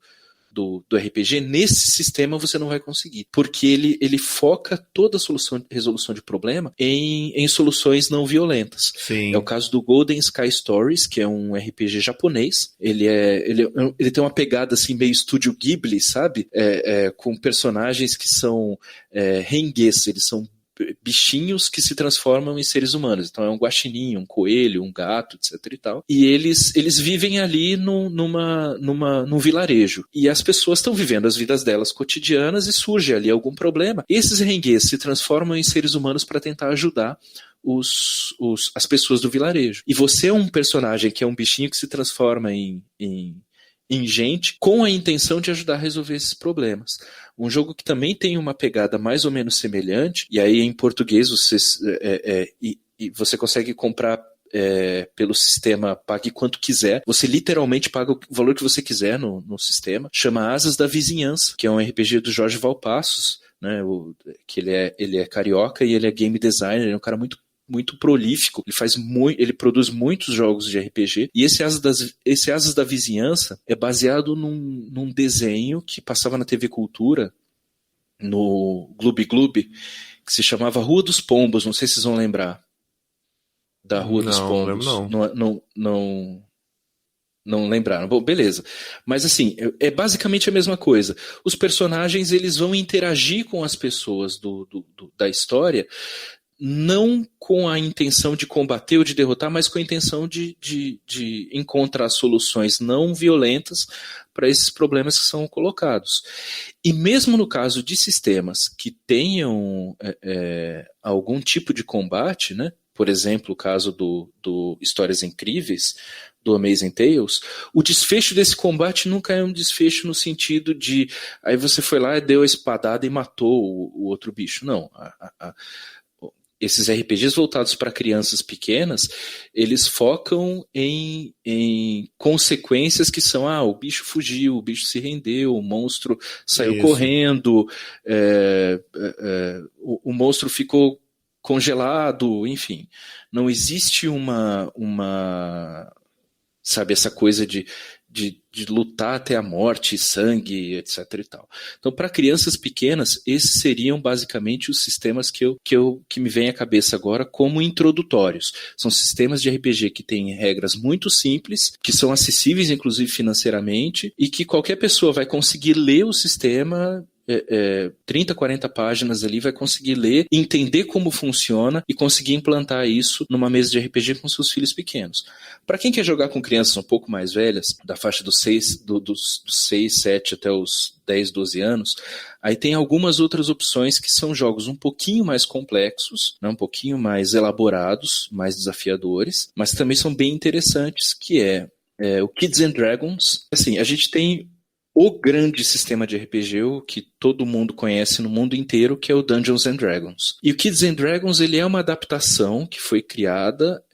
RPG, nesse sistema você não vai conseguir, porque ele foca toda a resolução de problema em soluções não violentas. Sim. É o caso do Golden Sky Stories, que é um RPG japonês. Ele tem uma pegada assim meio Estúdio Ghibli, sabe? Com personagens que são rengues, eles são bichinhos que se transformam em seres humanos. Então é um guaxinim, um coelho, um gato, etc e tal. E eles vivem ali num vilarejo. E as pessoas estão vivendo as vidas delas cotidianas e surge ali algum problema. Esses rengues se transformam em seres humanos para tentar ajudar as pessoas do vilarejo. E você é um personagem que é um bichinho que se transforma em gente com a intenção de ajudar a resolver esses problemas. Um jogo que também tem uma pegada mais ou menos semelhante, e aí em português você consegue comprar pelo sistema Pague Quanto Quiser. Você literalmente paga o valor que você quiser no sistema. Chama Asas da Vizinhança, que é um RPG do Jorge Valpassos, né, que ele é carioca e ele é game designer, ele é um cara muito prolífico, ele produz muitos jogos de RPG, e esse Asas da Vizinhança é baseado num desenho que passava na TV Cultura, no Gloob Gloob, que se chamava Rua dos Pombos, não sei se vocês vão lembrar. da Rua dos Pombos. Não lembraram. Bom, beleza. Mas assim, é basicamente a mesma coisa. Os personagens, eles vão interagir com as pessoas da história, não com a intenção de combater ou de derrotar, mas com a intenção de encontrar soluções não violentas para esses problemas que são colocados. E mesmo no caso de sistemas que tenham algum tipo de combate, né? Por exemplo, o caso do Histórias Incríveis, do Amazing Tales, o desfecho desse combate nunca é um desfecho no sentido de aí você foi lá e deu a espadada e matou o outro bicho. Não. Esses RPGs voltados para crianças pequenas, eles focam em consequências que são, o bicho fugiu, o bicho se rendeu, o monstro saiu correndo, o monstro ficou congelado, enfim. Não existe sabe, essa coisa de lutar até a morte, sangue, etc. e tal. Então, para crianças pequenas, esses seriam basicamente os sistemas que me vem à cabeça agora como introdutórios. São sistemas de RPG que têm regras muito simples, que são acessíveis, inclusive financeiramente, e que qualquer pessoa vai conseguir ler o sistema 30, 40 páginas ali, vai conseguir ler, entender como funciona e conseguir implantar isso numa mesa de RPG com seus filhos pequenos. Para quem quer jogar com crianças um pouco mais velhas, da faixa dos 6, 7 até os 10, 12 anos, aí tem algumas outras opções que são jogos um pouquinho mais complexos, né, um pouquinho mais elaborados, mais desafiadores, mas também são bem interessantes, que é o Kids and Dragons. Assim, a gente tem o grande sistema de RPG, o que todo mundo conhece no mundo inteiro, que é o Dungeons and Dragons. E o Kids and Dragons, ele é uma adaptação que foi criada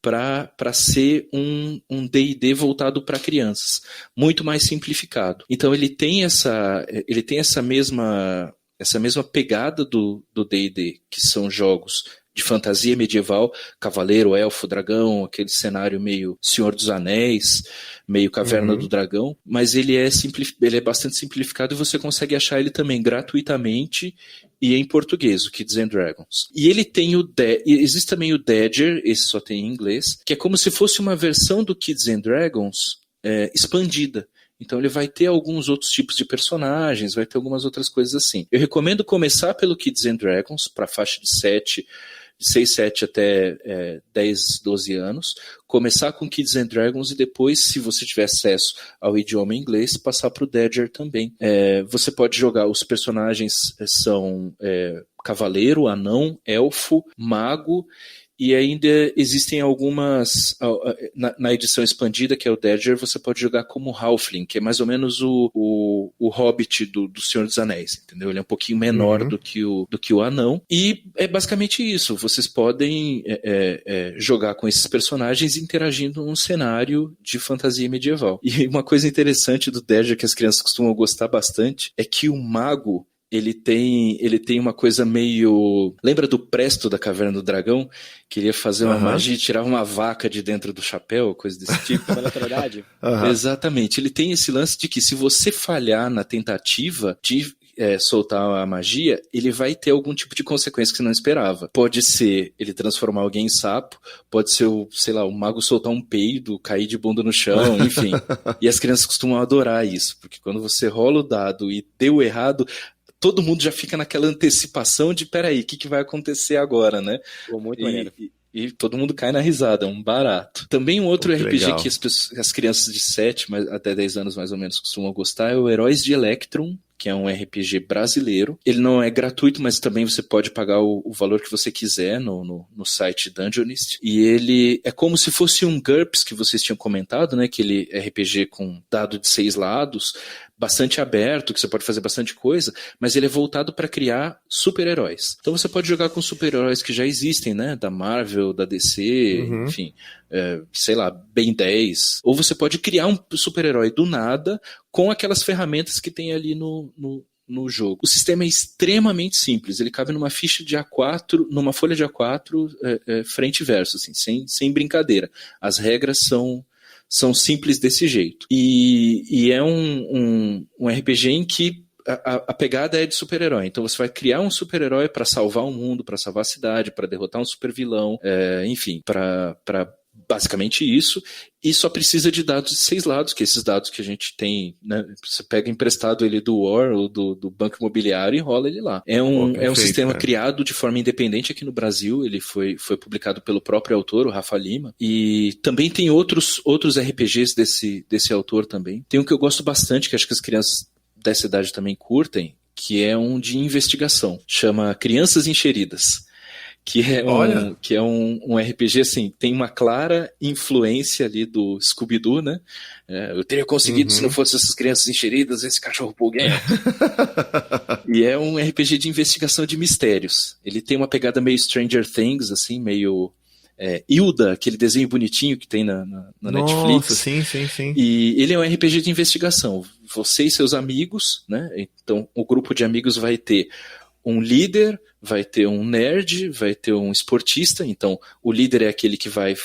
para ser um D&D voltado para crianças, muito mais simplificado. Então ele tem essa mesma pegada do D&D, que são jogos de fantasia medieval, cavaleiro, elfo, dragão, aquele cenário meio Senhor dos Anéis, meio Caverna do Dragão, mas ele é bastante simplificado e você consegue achar ele também gratuitamente e em português, o Kids and Dragons. E ele tem existe também o Dagger, esse só tem em inglês, que é como se fosse uma versão do Kids and Dragons expandida. Então ele vai ter alguns outros tipos de personagens, vai ter algumas outras coisas assim. Eu recomendo começar pelo Kids and Dragons, para a faixa de 6, 7 até 10, 12 anos, começar com Kids and Dragons e depois, se você tiver acesso ao idioma inglês, passar para o Dagger também. Você pode jogar, os personagens são cavaleiro, anão, elfo, mago, e ainda existem algumas, na edição expandida, que é o Dagger, você pode jogar como Halfling, que é mais ou menos o Hobbit do Senhor dos Anéis, entendeu? Ele é um pouquinho menor do que o anão, e é basicamente isso, vocês podem jogar com esses personagens interagindo num cenário de fantasia medieval. E uma coisa interessante do Dagger, que as crianças costumam gostar bastante, é que o mago, ele tem uma coisa meio... Lembra do Presto da Caverna do Dragão? Que ele ia fazer uma magia e tirava uma vaca de dentro do chapéu, coisa desse tipo. Exatamente. Ele tem esse lance de que se você falhar na tentativa de soltar a magia, ele vai ter algum tipo de consequência que você não esperava. Pode ser ele transformar alguém em sapo, pode ser o mago soltar um peido, cair de bunda no chão, enfim. E as crianças costumam adorar isso, porque quando você rola o dado e deu errado, todo mundo já fica naquela antecipação de, peraí, o que vai acontecer agora, né? Muito maneiro. E todo mundo cai na risada, é um barato. Também um outro RPG legal. Que as crianças de 7 até 10 anos mais ou menos costumam gostar é o Heróis de Electrum, que é um RPG brasileiro. Ele não é gratuito, mas também você pode pagar o valor que você quiser no site Dungeonist. E ele é como se fosse um GURPS que vocês tinham comentado, né? Aquele RPG com dado de 6 lados, bastante aberto, que você pode fazer bastante coisa, mas ele é voltado para criar super-heróis. Então você pode jogar com super-heróis que já existem, né? Da Marvel, da DC, enfim, Ben 10. Ou você pode criar um super-herói do nada com aquelas ferramentas que tem ali no jogo. O sistema é extremamente simples, ele cabe numa ficha de A4, numa folha de A4, frente e verso, assim, sem brincadeira. As regras são simples desse jeito. E é um RPG em que a pegada é de super-herói. Então você vai criar um super-herói para salvar o mundo, para salvar a cidade, para derrotar um super-vilão, enfim, para basicamente isso, e só precisa de dados de 6 lados, que esses dados que a gente tem, né, você pega emprestado ele do War ou do Banco Imobiliário e enrola ele lá. É um sistema criado de forma independente aqui no Brasil, ele foi publicado pelo próprio autor, o Rafa Lima, e também tem outros RPGs desse autor também. Tem um que eu gosto bastante, que acho que as crianças dessa idade também curtem, que é um de investigação, chama Crianças Encheridas. Que é um RPG, assim, tem uma clara influência ali do Scooby-Doo, né? Eu teria conseguido se não fossem essas crianças encheridas, esse cachorro pulguento. E é um RPG de investigação de mistérios. Ele tem uma pegada meio Stranger Things, assim, meio Hilda, aquele desenho bonitinho que tem na Netflix. Nossa, sim. E ele é um RPG de investigação. Você e seus amigos, né? Então, o grupo de amigos vai ter um líder, vai ter um nerd, vai ter um esportista. Então o líder é aquele que vai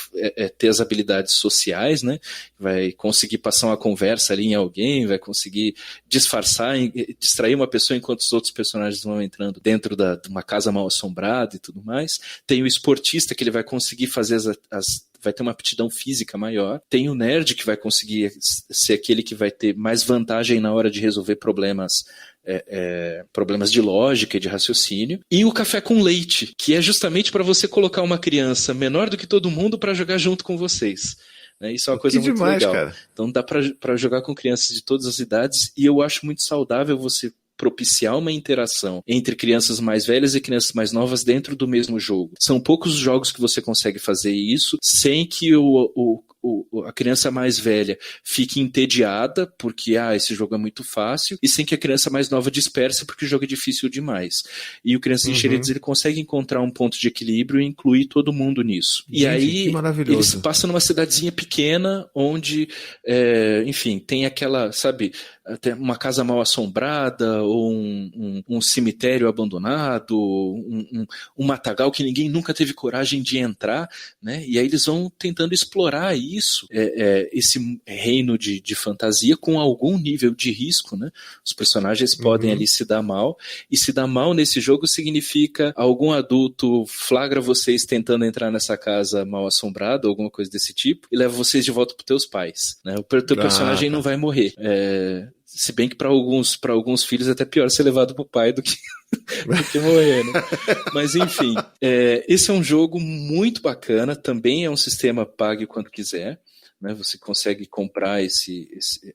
ter as habilidades sociais, né? Vai conseguir passar uma conversa ali em alguém, vai conseguir disfarçar, distrair uma pessoa enquanto os outros personagens vão entrando dentro de uma casa mal assombrada e tudo mais. Tem o esportista, que ele vai conseguir fazer vai ter uma aptidão física maior. Tem o nerd, que vai conseguir ser aquele que vai ter mais vantagem na hora de resolver problemas de lógica e de raciocínio. E o café com leite, que é justamente para você colocar uma criança menor do que todo mundo para jogar junto com vocês. Isso é uma coisa muito demais, legal. Cara. Então dá para jogar com crianças de todas as idades, e eu acho muito saudável você propiciar uma interação entre crianças mais velhas e crianças mais novas dentro do mesmo jogo. São poucos os jogos que você consegue fazer isso sem que a criança mais velha fique entediada porque esse jogo é muito fácil, e sem que a criança mais nova disperse porque o jogo é difícil demais. E o Crianças Encheridas, ele consegue encontrar um ponto de equilíbrio e incluir todo mundo nisso. Gente, e aí ele se passa numa cidadezinha pequena onde, enfim, tem aquela, sabe, até uma casa mal assombrada ou um cemitério abandonado, um matagal que ninguém nunca teve coragem de entrar, né? E aí eles vão tentando explorar isso, esse reino de fantasia com algum nível de risco, né? Os personagens podem ali se dar mal, e se dar mal nesse jogo significa algum adulto flagra vocês tentando entrar nessa casa mal assombrada, alguma coisa desse tipo, e leva vocês de volta para os teus pais, né? O teu personagem não vai morrer. Se bem que para alguns filhos é até pior ser levado pro pai do que morrer, né? Mas enfim, esse é um jogo muito bacana, também é um sistema pague quando quiser, né? Você consegue comprar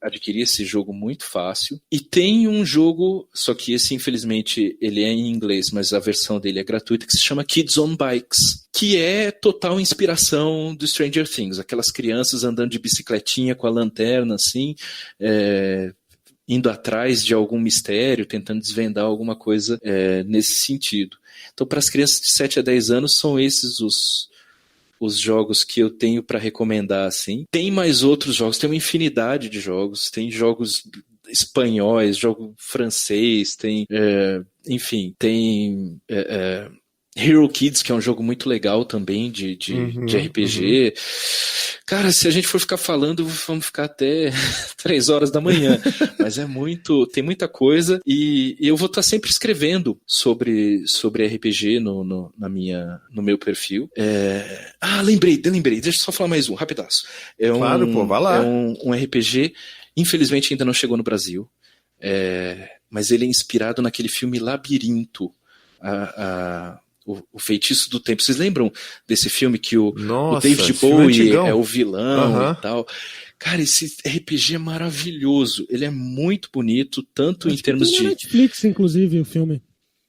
adquirir esse jogo muito fácil. E tem um jogo, só que esse infelizmente ele é em inglês, mas a versão dele é gratuita, que se chama Kids on Bikes, que é total inspiração do Stranger Things, aquelas crianças andando de bicicletinha com a lanterna assim, indo atrás de algum mistério, tentando desvendar alguma coisa nesse sentido. Então, para as crianças de 7 a 10 anos, são esses os jogos que eu tenho para recomendar, assim. Tem mais outros jogos, tem uma infinidade de jogos, tem jogos espanhóis, jogo francês, tem, enfim, tem Hero Kids, que é um jogo muito legal também de RPG. Cara, se a gente for ficar falando, vamos ficar até 3 horas da manhã. Mas tem muita coisa, e eu vou estar sempre escrevendo sobre RPG no meu perfil. Lembrei, deixa eu só falar mais um, rapidaço. Claro, pô, vai lá. É um RPG, infelizmente ainda não chegou no Brasil, mas ele é inspirado naquele filme Labirinto, o Feitiço do Tempo. Vocês lembram desse filme que o David Bowie é o vilão e tal? Cara, esse RPG é maravilhoso. Ele é muito bonito, tanto em termos de... Netflix, inclusive, o filme.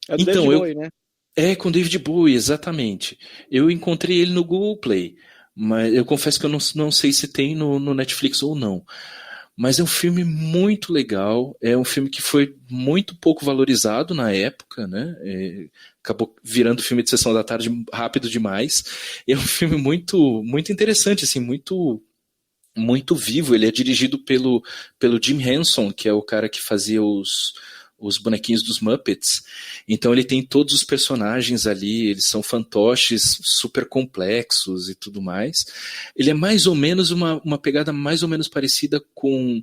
É do David Bowie, né? Com David Bowie, exatamente. Eu encontrei ele no Google Play, mas eu confesso que eu não sei se tem no Netflix ou não. Mas é um filme muito legal, é um filme que foi muito pouco valorizado na época, né? Acabou virando filme de sessão da tarde rápido demais. É um filme muito, muito interessante, assim, muito, muito vivo. Ele é dirigido pelo Jim Henson, que é o cara que fazia os bonequinhos dos Muppets. Então ele tem todos os personagens ali, eles são fantoches super complexos e tudo mais. Ele é mais ou menos uma pegada mais ou menos parecida com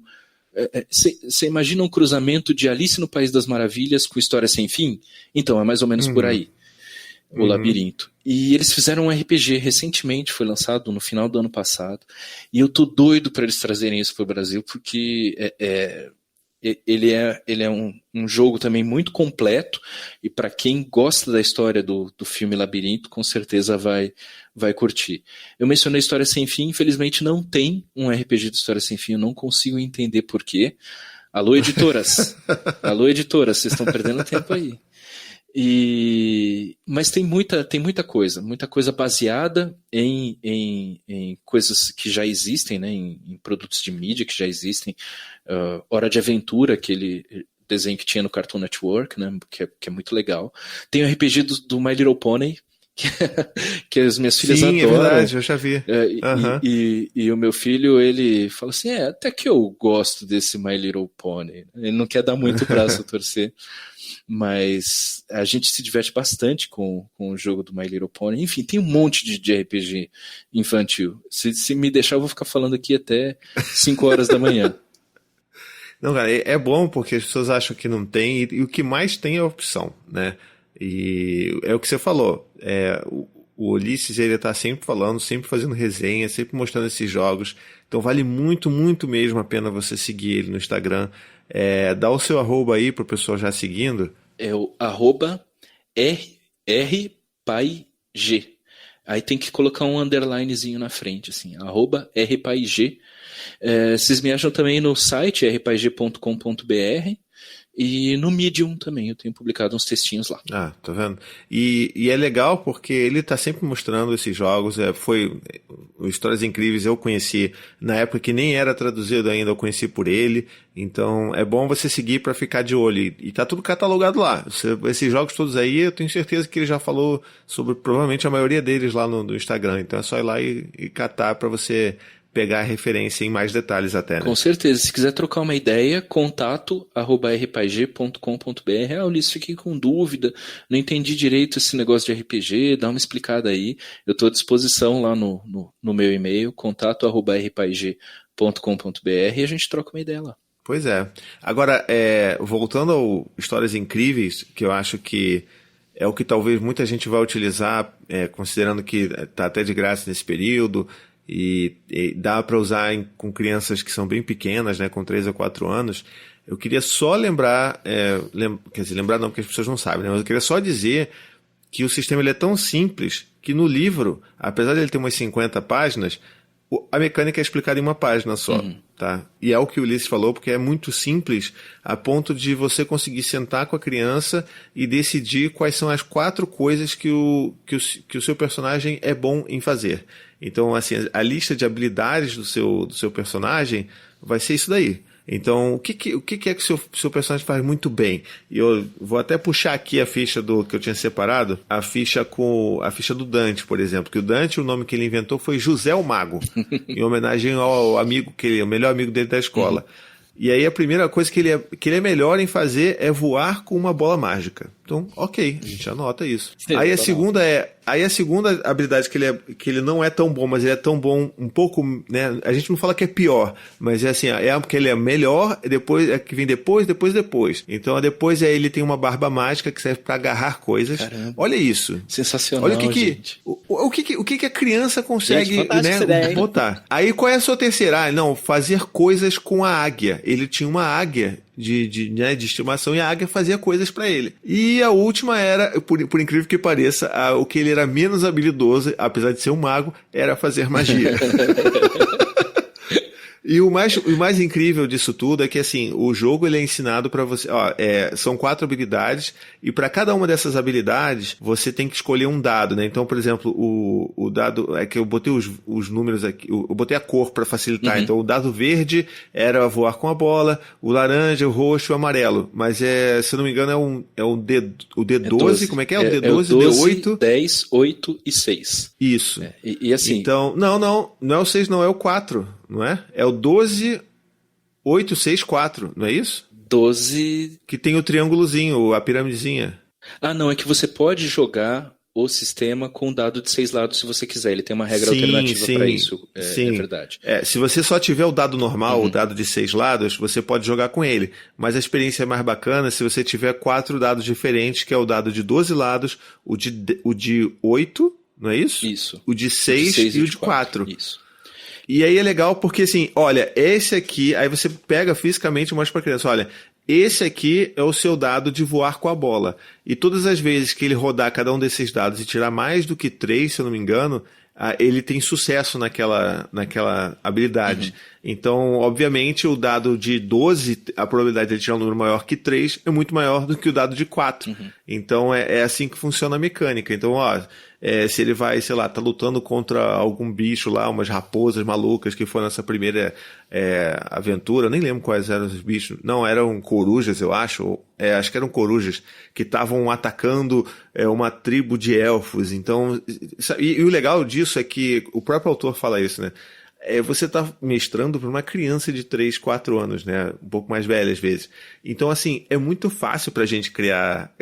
Você imagina um cruzamento de Alice no País das Maravilhas com História Sem Fim? Então, é mais ou menos por aí, o Labirinto. E eles fizeram um RPG recentemente, foi lançado no final do ano passado, e eu tô doido para eles trazerem isso pro Brasil, porque ele é um jogo também muito completo, e para quem gosta da história do filme Labirinto, com certeza vai curtir. Eu mencionei História Sem Fim, infelizmente não tem um RPG de História Sem Fim, eu não consigo entender por quê. Alô, editoras! Alô, editoras, vocês estão perdendo tempo aí. Mas tem muita coisa baseada em coisas que já existem, né, em produtos de mídia que já existem. Hora de Aventura, aquele desenho que tinha no Cartoon Network, né, que é muito legal. Tem o RPG do My Little Pony, que as minhas filhas adoram. Sim, é verdade, eu já vi. E o meu filho, ele fala assim, até que eu gosto desse My Little Pony. Ele não quer dar muito braço a torcer. Mas a gente se diverte bastante com o jogo do My Little Pony. Enfim, tem um monte de RPG infantil. Se me deixar, eu vou ficar falando aqui até 5 horas da manhã. Não, cara, é bom porque as pessoas acham que não tem, e o que mais tem é a opção, né? E é o que você falou. O Ulisses, ele tá sempre falando, sempre fazendo resenha, sempre mostrando esses jogos. Então vale muito, muito mesmo a pena você seguir ele no Instagram. Dá o seu @, aí pro pessoal já seguindo. É o @rpaig. Aí tem que colocar um underlinezinho na frente, assim, @rpaig. Vocês me acham também no site rpaig.com.br e no Medium também, eu tenho publicado uns textinhos lá. Tá vendo? E é legal porque ele tá sempre mostrando esses jogos. Foi Histórias Incríveis, eu conheci na época que nem era traduzido ainda, eu conheci por ele. Então é bom você seguir para ficar de olho. E tá tudo catalogado lá. Esses jogos todos aí, eu tenho certeza que ele já falou sobre provavelmente a maioria deles lá no Instagram. Então é só ir lá e catar para você pegar a referência em mais detalhes até, né? Com certeza. Se quiser trocar uma ideia, contato@rpg.com.br. Ulisses, fiquei com dúvida, não entendi direito esse negócio de RPG, dá uma explicada aí. Eu estou à disposição lá no meu e-mail, contato@rpg.com.br, e a gente troca uma ideia lá. Pois é. Agora, voltando ao Histórias Incríveis, que eu acho que é o que talvez muita gente vai utilizar, considerando que está até de graça nesse período, e dá para usar com crianças que são bem pequenas, né, com 3 a 4 anos. Eu queria só lembrar, quer dizer, lembrar não, porque as pessoas não sabem, né, mas eu queria só dizer que o sistema ele é tão simples que no livro, apesar de ele ter umas 50 páginas, a mecânica é explicada em uma página só, tá? E é o que o Ulisses falou, porque é muito simples, a ponto de você conseguir sentar com a criança e decidir quais são as 4 coisas que o seu personagem é bom em fazer. Então, assim, a lista de habilidades do seu personagem vai ser isso daí. Então, o que é que o seu personagem faz muito bem? E eu vou até puxar aqui a ficha que eu tinha separado, a ficha do Dante, por exemplo. Que o Dante, o nome que ele inventou foi José o Mago, em homenagem ao amigo o melhor amigo dele da escola. E aí a primeira coisa que ele é melhor em fazer é voar com uma bola mágica. Então, ok, a gente anota isso. Sim, aí a segunda habilidade que ele não é tão bom, mas ele é tão bom um pouco, né? A gente não fala que é pior, mas é assim, porque ele é melhor, depois é que vem depois. Então depois ele tem uma barba mágica que serve para agarrar coisas. Caramba. Olha isso. Sensacional. Olha o que a criança consegue, gente, né, botar. Aí qual é a sua terceira? Fazer coisas com a águia. Ele tinha uma águia de estimação, e a águia fazia coisas para ele. E a última era, por incrível que pareça, o que ele era menos habilidoso, apesar de ser um mago, era fazer magia. E o mais incrível disso tudo é que, assim, o jogo ele é ensinado para você. São 4 habilidades, e para cada uma dessas habilidades você tem que escolher um dado, né? Então, por exemplo, o dado é que eu botei os números aqui, eu botei a cor para facilitar. Então, o dado verde era voar com a bola, o laranja, o roxo, o amarelo. Mas se eu não me engano o D12, como é que é? O D12, D8, 10, 8 e 6. Isso. E assim. Então, não é o 6, não, é o 4. Não é? É o 12, 8, 6, 4, não é isso? 12... Que tem o triângulozinho, a piramidezinha. Não, é que você pode jogar o sistema com dado de 6 lados se você quiser. Ele tem uma regra alternativa para isso, é verdade. Se você só tiver o dado normal, o dado de 6 lados, você pode jogar com ele. Mas a experiência é mais bacana se você tiver 4 dados diferentes, que é o dado de 12 lados, o de 8, não é isso? Isso. O de 6 e o de 4. Isso. E aí é legal porque assim, olha, esse aqui, aí você pega fisicamente e mostra pra criança, olha, esse aqui é o seu dado de voar com a bola. E todas as vezes que ele rodar cada um desses dados e tirar mais do que 3, se eu não me engano, ele tem sucesso naquela habilidade. Então, obviamente, o dado de 12, a probabilidade de ele tirar um número maior que 3 é muito maior do que o dado de 4. Então, é assim que funciona a mecânica. Então, se ele vai, sei lá, tá lutando contra algum bicho lá, umas raposas malucas que foi nessa primeira aventura, eu nem lembro quais eram os bichos. Não, eram corujas, eu acho. Acho que eram corujas que estavam atacando uma tribo de elfos. Então, e o legal disso é que o próprio autor fala isso, né? Você está mestrando para uma criança de 3, 4 anos, né? Um pouco mais velha às vezes. Então, assim, é muito fácil para a gente criar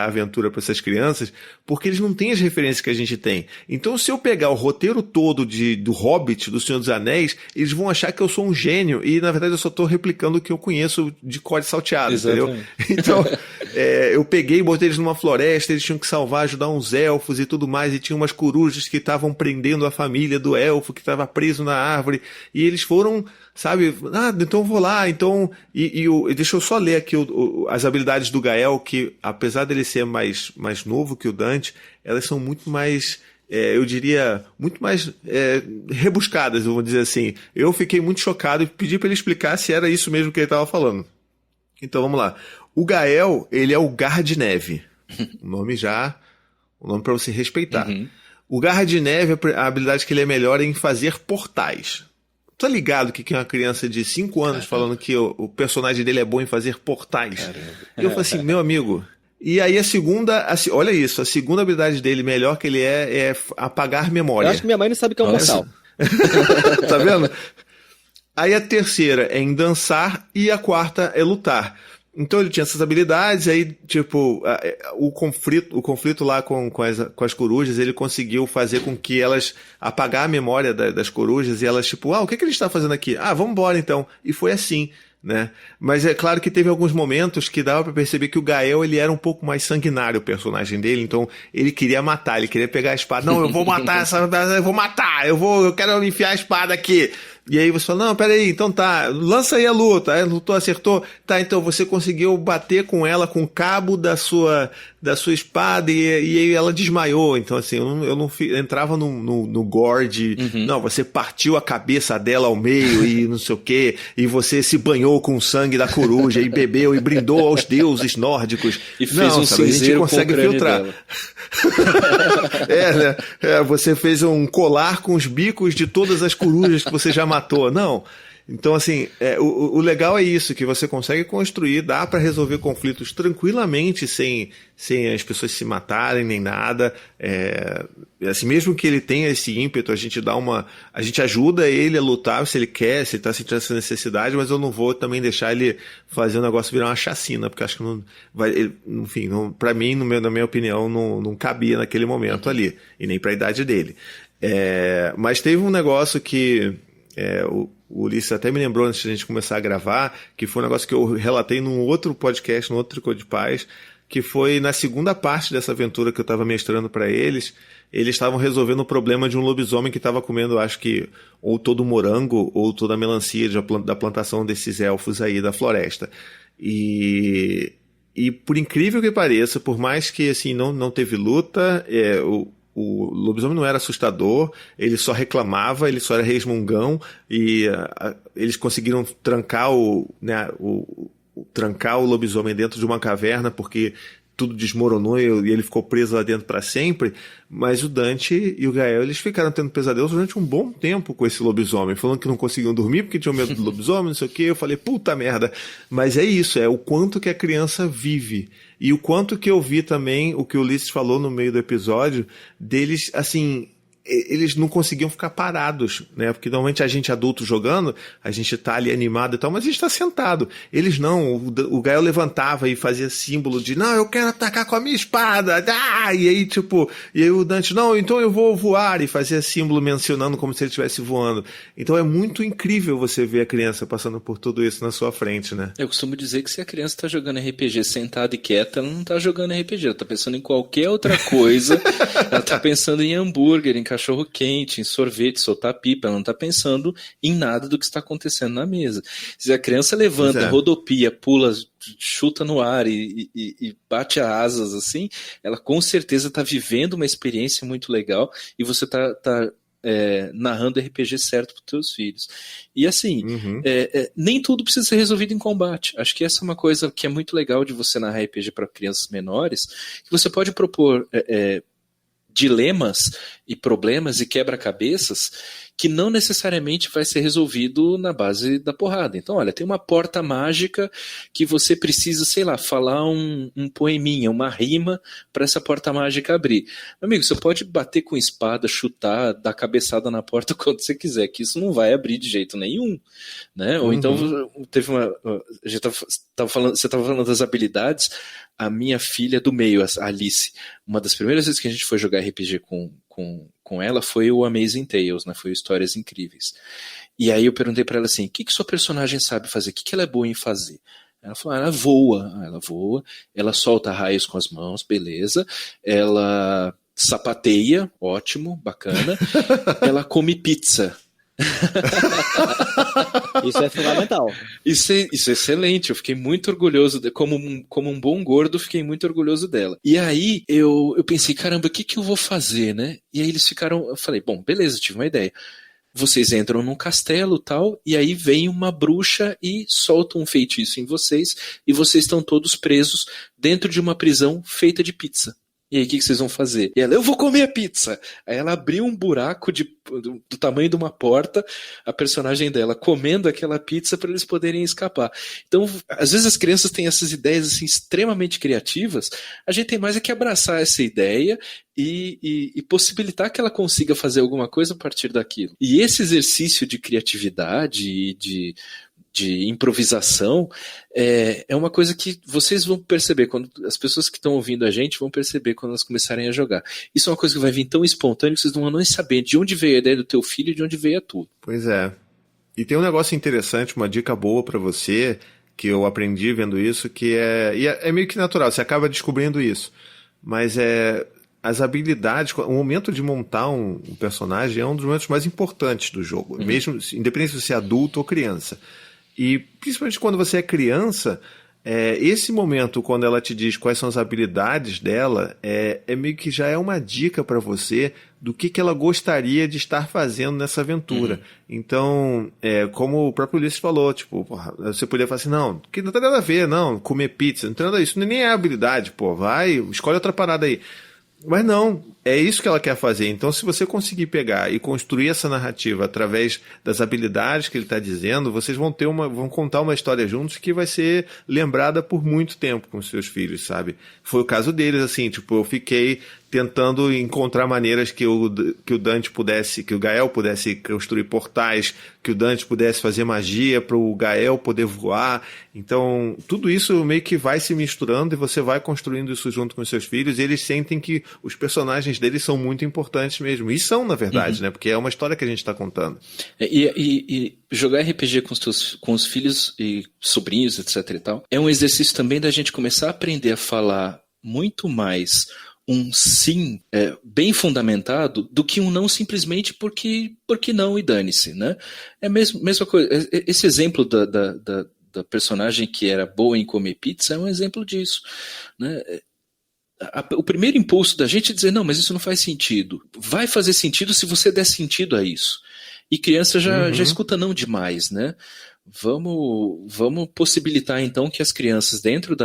aventura para essas crianças, porque eles não têm as referências que a gente tem. Então, se eu pegar o roteiro todo do Hobbit, do Senhor dos Anéis, eles vão achar que eu sou um gênio e, na verdade, eu só estou replicando o que eu conheço de código salteado, exatamente. Entendeu? Então, eu peguei e botei eles numa floresta, eles tinham que salvar, ajudar uns elfos e tudo mais, e tinha umas corujas que estavam prendendo a família do elfo que estava preso na árvore, e eles foram, sabe, então eu vou lá, então, e deixa eu só ler aqui as habilidades do Gael, que apesar dele ser mais novo que o Dante, elas são muito mais, eu diria, muito mais rebuscadas, vamos dizer assim. Eu fiquei muito chocado e pedi para ele explicar se era isso mesmo que ele estava falando. Então vamos lá. O Gael, ele é o Garra de Neve. O nome para você respeitar. O Garra de Neve, a habilidade que ele é melhor é em fazer portais. Tá ligado que é uma criança de 5 anos falando que o personagem dele é bom em fazer portais? E eu falei assim, meu amigo... E aí a segunda... olha isso, a segunda habilidade dele melhor que ele é apagar memória. Eu acho que minha mãe não sabe o que é um mortal. Tá vendo? Aí a terceira é em dançar e a quarta é lutar. Então ele tinha essas habilidades, aí tipo, o conflito lá com as corujas, ele conseguiu fazer com que elas apagar a memória das corujas e elas tipo, o que a gente está fazendo aqui? Vamos embora então. E foi assim, né? Mas é claro que teve alguns momentos que dava para perceber que o Gael, ele era um pouco mais sanguinário, o personagem dele, então ele queria matar, ele queria pegar a espada. Não, eu vou matar eu quero enfiar a espada aqui. E aí você fala, não, peraí, então tá, lança aí a luta. Aí lutou, acertou. Tá, então você conseguiu bater com ela com o cabo da sua espada e aí ela desmaiou. Então assim, eu não entrava no gore de, não, você partiu a cabeça dela ao meio e não sei o quê, e você se banhou com o sangue da coruja e bebeu e brindou aos deuses nórdicos. E fez um cinzeiro com o crânio dela. Né? Você fez um colar com os bicos de todas as corujas que você já matou. Não. Então, assim, o legal é isso, que você consegue construir, dá para resolver conflitos tranquilamente sem as pessoas se matarem nem nada. Assim, mesmo que ele tenha esse ímpeto, a gente ajuda ele a lutar se ele quer, se ele está sentindo essa necessidade, mas eu não vou também deixar ele fazer o negócio virar uma chacina, porque acho que não vai, enfim, para mim, na minha opinião, não cabia naquele momento ali, e nem para a idade dele. Mas teve um negócio que o Ulisses até me lembrou antes de a gente começar a gravar, que foi um negócio que eu relatei num outro podcast, num outro Tricô de Paz, que foi na segunda parte dessa aventura que eu estava mestrando para eles. Eles estavam resolvendo o problema de um lobisomem que estava comendo, acho que, ou todo o morango, ou toda a melancia da plantação desses elfos aí da floresta. E por incrível que pareça, por mais que assim, não teve luta, o lobisomem não era assustador, ele só reclamava, ele só era resmungão, e eles conseguiram trancar trancar o lobisomem dentro de uma caverna, porque tudo desmoronou e ele ficou preso lá dentro para sempre. Mas o Dante e o Gael, eles ficaram tendo pesadelos durante um bom tempo com esse lobisomem, falando que não conseguiam dormir porque tinham medo do lobisomem, não sei o que. Eu falei, puta merda. Mas é isso, é o quanto que a criança vive. E o quanto que eu vi também, o que o Ulisses falou no meio do episódio, deles, assim, eles não conseguiam ficar parados, né? Porque normalmente a gente adulto jogando, a gente tá ali animado e tal, mas a gente tá sentado. Eles não, o Gael levantava e fazia símbolo de, não, eu quero atacar com a minha espada, e aí tipo, e aí o Dante, não, então eu vou voar, e fazia símbolo mencionando como se ele estivesse voando. Então é muito incrível você ver a criança passando por tudo isso na sua frente, né? Eu costumo dizer que se a criança tá jogando RPG sentada e quieta, ela não tá jogando RPG, ela tá pensando em qualquer outra coisa, ela tá pensando em hambúrguer, em cachorro quente, em sorvete, soltar pipa, ela não está pensando em nada do que está acontecendo na mesa. Se a criança levanta, rodopia, pula, chuta no ar e bate as asas assim, ela com certeza está vivendo uma experiência muito legal e você está narrando RPG certo para os teus filhos. E assim, nem tudo precisa ser resolvido em combate. Acho que essa é uma coisa que é muito legal de você narrar RPG para crianças menores, que você pode propor dilemas e problemas e quebra-cabeças que não necessariamente vai ser resolvido na base da porrada. Então, olha, tem uma porta mágica que você precisa, sei lá, falar um poeminha, uma rima para essa porta mágica abrir. Meu amigo, você pode bater com espada, chutar, dar cabeçada na porta quando você quiser, que isso não vai abrir de jeito nenhum, né? Ou então, teve uma... você estava falando das habilidades. A minha filha do meio, a Alice, uma das primeiras vezes que a gente foi jogar RPG com ela foi o Amazing Tales, né? Foi o Histórias Incríveis. E aí eu perguntei pra ela assim, o que sua personagem sabe fazer? O que ela é boa em fazer? Ela falou, ela voa, ela solta raios com as mãos, beleza. Ela sapateia, ótimo, bacana. Ela come pizza. Isso é fundamental. Isso é excelente, eu fiquei muito orgulhoso, como um bom gordo, fiquei muito orgulhoso dela. E aí eu pensei, caramba, o que eu vou fazer, né? E aí eles ficaram, eu falei, bom, beleza, tive uma ideia. Vocês entram num castelo tal, e aí vem uma bruxa e solta um feitiço em vocês, e vocês estão todos presos dentro de uma prisão feita de pizza. E aí, o que vocês vão fazer? E ela, eu vou comer a pizza! Aí ela abriu um buraco do tamanho de uma porta, a personagem dela comendo aquela pizza para eles poderem escapar. Então, às vezes as crianças têm essas ideias assim, extremamente criativas, a gente tem mais é que abraçar essa ideia e possibilitar que ela consiga fazer alguma coisa a partir daquilo. E esse exercício de criatividade e de improvisação é uma coisa que vocês vão perceber, quando as pessoas que estão ouvindo a gente vão perceber quando elas começarem a jogar. Isso é uma coisa que vai vir tão espontâneo que vocês não vão nem saber de onde veio a ideia do teu filho e de onde veio a tua. Pois é. E tem um negócio interessante, uma dica boa pra você, que eu aprendi vendo isso, que é meio que natural, você acaba descobrindo isso. Mas as habilidades, o momento de montar um personagem é um dos momentos mais importantes do jogo, mesmo independente se você é adulto ou criança. E principalmente quando você é criança, esse momento, quando ela te diz quais são as habilidades dela, meio que já é uma dica para você do que ela gostaria de estar fazendo nessa aventura. Então, como o próprio Ulisses falou, tipo, porra, você poderia falar assim, não, que não tem nada a ver, não, comer pizza, não tem nada a ver, isso nem é habilidade, pô, vai, escolhe outra parada aí. Mas não, é isso que ela quer fazer. Então, se você conseguir pegar e construir essa narrativa através das habilidades que ele está dizendo, vocês vão contar uma história juntos que vai ser lembrada por muito tempo com os seus filhos, sabe? Foi o caso deles, assim, tipo, eu fiquei tentando encontrar maneiras que o Dante pudesse, que o Gael pudesse construir portais, que o Dante pudesse fazer magia para o Gael poder voar. Então, tudo isso meio que vai se misturando e você vai construindo isso junto com os seus filhos e eles sentem que os personagens deles são muito importantes mesmo. E são, na verdade, né? Porque é uma história que a gente está contando. E jogar RPG com os filhos e sobrinhos, etc e tal, é um exercício também da gente começar a aprender a falar muito mais um sim bem fundamentado do que um não simplesmente porque não e dane-se, né? É a mesma coisa. Esse exemplo da personagem que era boa em comer pizza é um exemplo disso, né? O primeiro impulso da gente é dizer, não, mas isso não faz sentido. Vai fazer sentido se você der sentido a isso. E criança já escuta não demais, né? Vamos possibilitar então que as crianças dentro